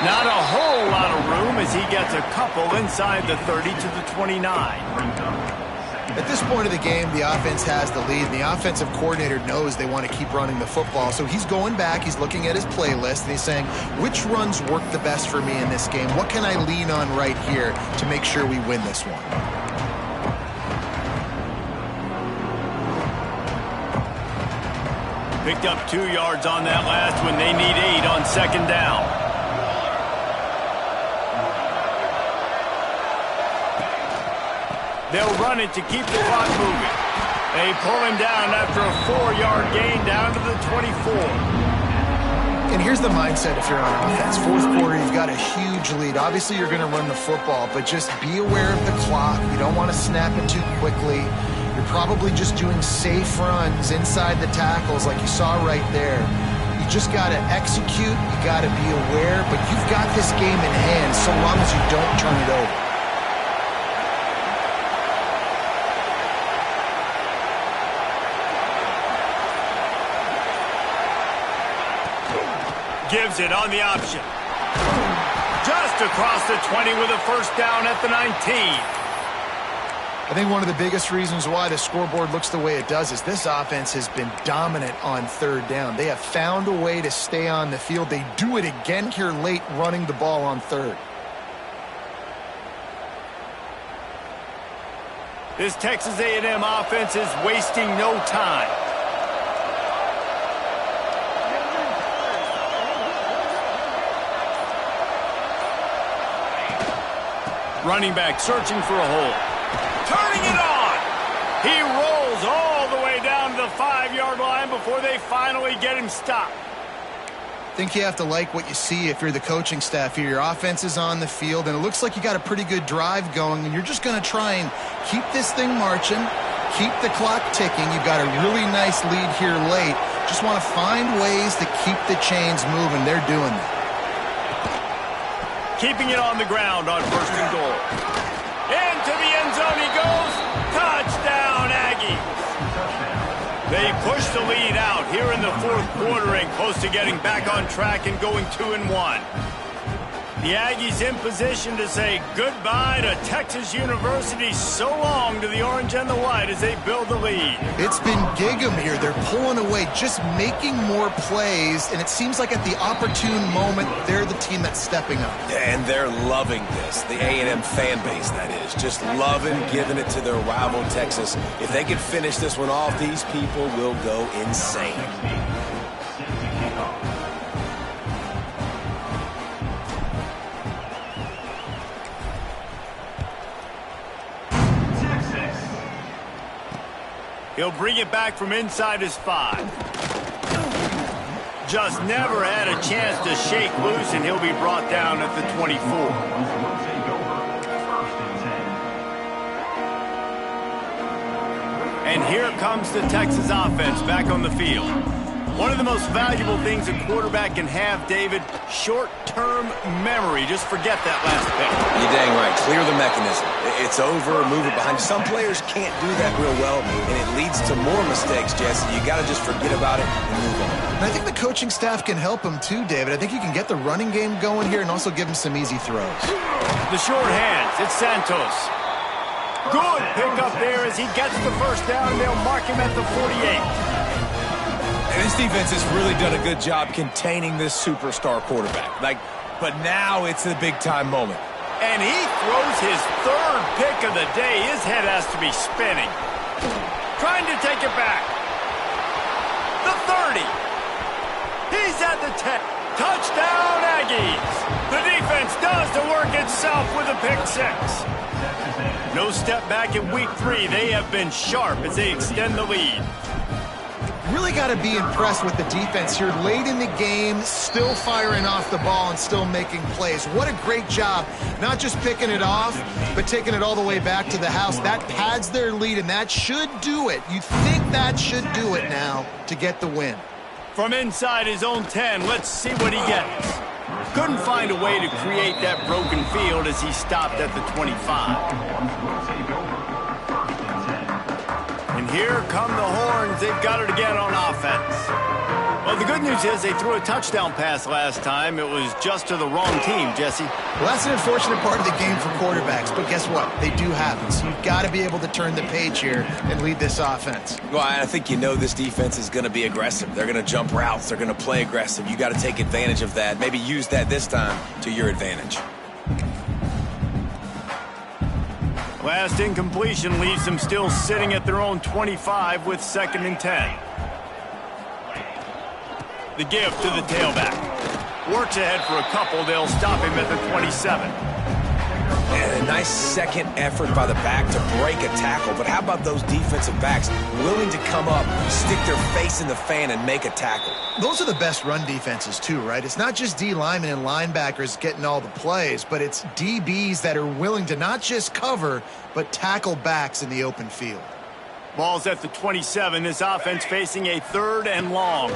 Not a whole lot of room as he gets a couple inside the 30 to the 29. At this point of the game, the offense has the lead, and the offensive coordinator knows they want to keep running the football. So he's going back, he's looking at his playlist, and he's saying, which runs work the best for me in this game? What can I lean on right here to make sure we win this one? Picked up 2 yards on that last one. They need 8 on 2nd down. They'll run it to keep the clock moving. They pull him down after a 4-yard gain down to the 24. And here's the mindset if you're on offense. 4th quarter, you've got a huge lead. Obviously, you're going to run the football, but just be aware of the clock. You don't want to snap it too quickly. You're probably just doing safe runs inside the tackles like you saw right there. You just got to execute. You got to be aware, but you've got this game in hand so long as you don't turn it over. Gives it on the option. Just across the 20 with a first down at the 19. I think one of the biggest reasons why the scoreboard looks the way it does is this offense has been dominant on 3rd down. They have found a way to stay on the field. They do it again here late running the ball on 3rd. This Texas A&M offense is wasting no time. Running back searching for a hole. Turning it on. He rolls all the way down to the 5-yard line before they finally get him stopped. I think you have to like what you see if you're the coaching staff here. Your offense is on the field, and it looks like you got a pretty good drive going, and you're just going to try and keep this thing marching, keep the clock ticking. You've got a really nice lead here late. Just want to find ways to keep the chains moving. They're doing that. Keeping it on the ground on 1st and goal. Into the end zone he goes. Touchdown, Aggies. They push the lead out here in the 4th quarter and close to getting back on track and going 2-1. The Aggies in position to say goodbye to Texas University. So long to the orange and the white as they build the lead. It's been gig-em here. They're pulling away, just making more plays, and it seems like at the opportune moment, they're the team that's stepping up. And they're loving this. The A&M fan base, that is. Just loving giving it to their rival, Texas. If they can finish this one off, these people will go insane. He'll bring it back from inside his 5. Just never had a chance to shake loose, and he'll be brought down at the 24. And here comes the Texas offense back on the field. One of the most valuable things a quarterback can have, David, short-term memory. Just forget that last pick. You're dang right. Clear the mechanism. It's over, move it behind. Some players can't do that real well, and it leads to more mistakes, Jesse. You got to just forget about it and move on. And I think the coaching staff can help him too, David. I think you can get the running game going here and also give him some easy throws. The short hands. It's Santos. Good pick up there as he gets the first down, and they'll mark him at the 48. And this defense has really done a good job containing this superstar quarterback. But now it's the big-time moment. And he throws his 3rd pick of the day. His head has to be spinning. Trying to take it back. The 30. He's at the 10. Touchdown, Aggies. The defense does the work itself with a pick 6. No step back in week 3. They have been sharp as they extend the lead. Really got to be impressed with the defense here. Late in the game, still firing off the ball and still making plays. What a great job. Not just picking it off, but taking it all the way back to the house. That pads their lead, and that should do it. You think that should do it now to get the win. From inside his own 10, let's see what he gets. Couldn't find a way to create that broken field as he stopped at the 25. And here come the horns. They've got it again on offense. Well, the good news is they threw a touchdown pass last time. It was just to the wrong team, Jesse. Well, that's an unfortunate part of the game for quarterbacks, but guess what? They do happen. So you've got to be able to turn the page here and lead this offense. Well, I think you know this defense is going to be aggressive. They're going to jump routes. They're going to play aggressive. You got to take advantage of that. Maybe use that this time to your advantage. Last incompletion leaves them still sitting at their own 25 with 2nd and 10. The give to the tailback. Works ahead for a couple. They'll stop him at the 27. And a nice second effort by the back to break a tackle. But how about those defensive backs willing to come up, stick their face in the fan, and make a tackle? Those are the best run defenses too, right? It's not just D linemen and linebackers getting all the plays, but it's DBs that are willing to not just cover, but tackle backs in the open field. Ball's at the 27. This offense facing a 3rd and long.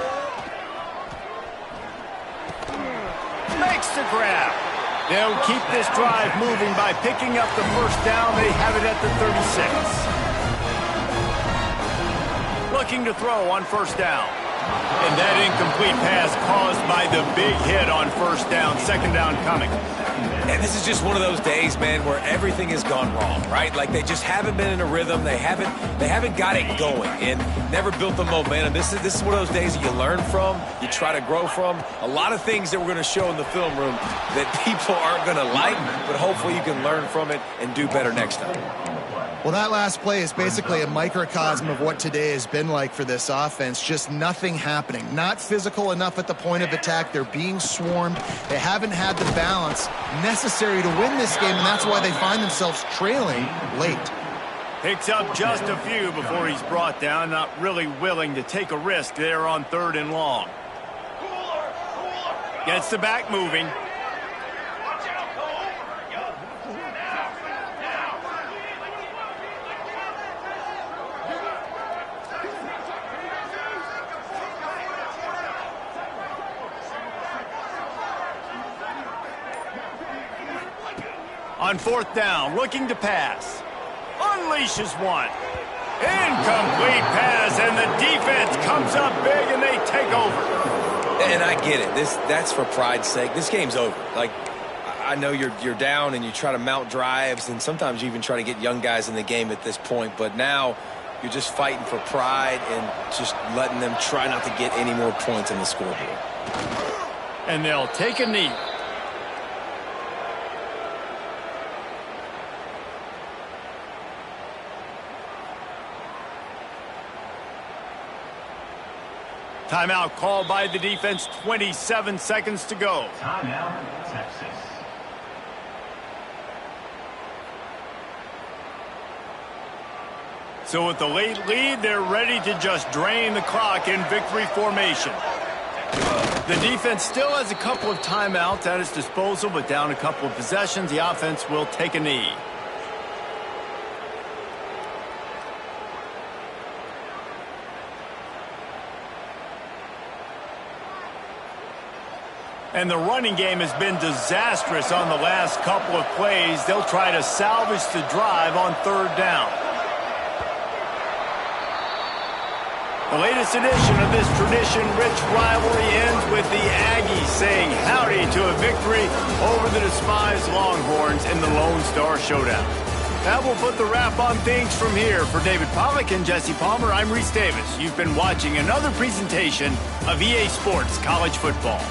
Makes the grab. They'll keep this drive moving by picking up the first down. They have it at the 36. Looking to throw on first down. And that incomplete pass caused by the big hit on first down. 2nd down coming. And this is just one of those days, man, where everything has gone wrong, right? Like they just haven't been in a rhythm. They haven't got it going and never built the momentum. This is one of those days that you learn from, you try to grow from. A lot of things that we're going to show in the film room that people aren't going to like, but hopefully you can learn from it and do better next time. Well, that last play is basically a microcosm of what today has been like for this offense. Just nothing happening. Not physical enough at the point of attack. They're being swarmed. They haven't had the balance necessary to win this game, and that's why they find themselves trailing late. Picks up just a few before he's brought down. Not really willing to take a risk there on 3rd and long. Gets the back moving. On 4th down, looking to pass. Unleashes one. Incomplete pass, and the defense comes up big, and they take over. And I get it. That's for pride's sake. This game's over. Like, I know you're down and you try to mount drives, and sometimes you even try to get young guys in the game at this point. But now you're just fighting for pride and just letting them try not to get any more points on the scoreboard. And they'll take a knee. Timeout called by the defense, 27 seconds to go. Timeout, Texas. So with the late lead, they're ready to just drain the clock in victory formation. The defense still has a couple of timeouts at its disposal, but down a couple of possessions, the offense will take a knee. And the running game has been disastrous on the last couple of plays. They'll try to salvage the drive on third down. The latest edition of this tradition-rich rivalry ends with the Aggies saying howdy to a victory over the despised Longhorns in the Lone Star Showdown. That will put the wrap on things from here. For David Pollack and Jesse Palmer, I'm Reese Davis. You've been watching another presentation of EA Sports College Football.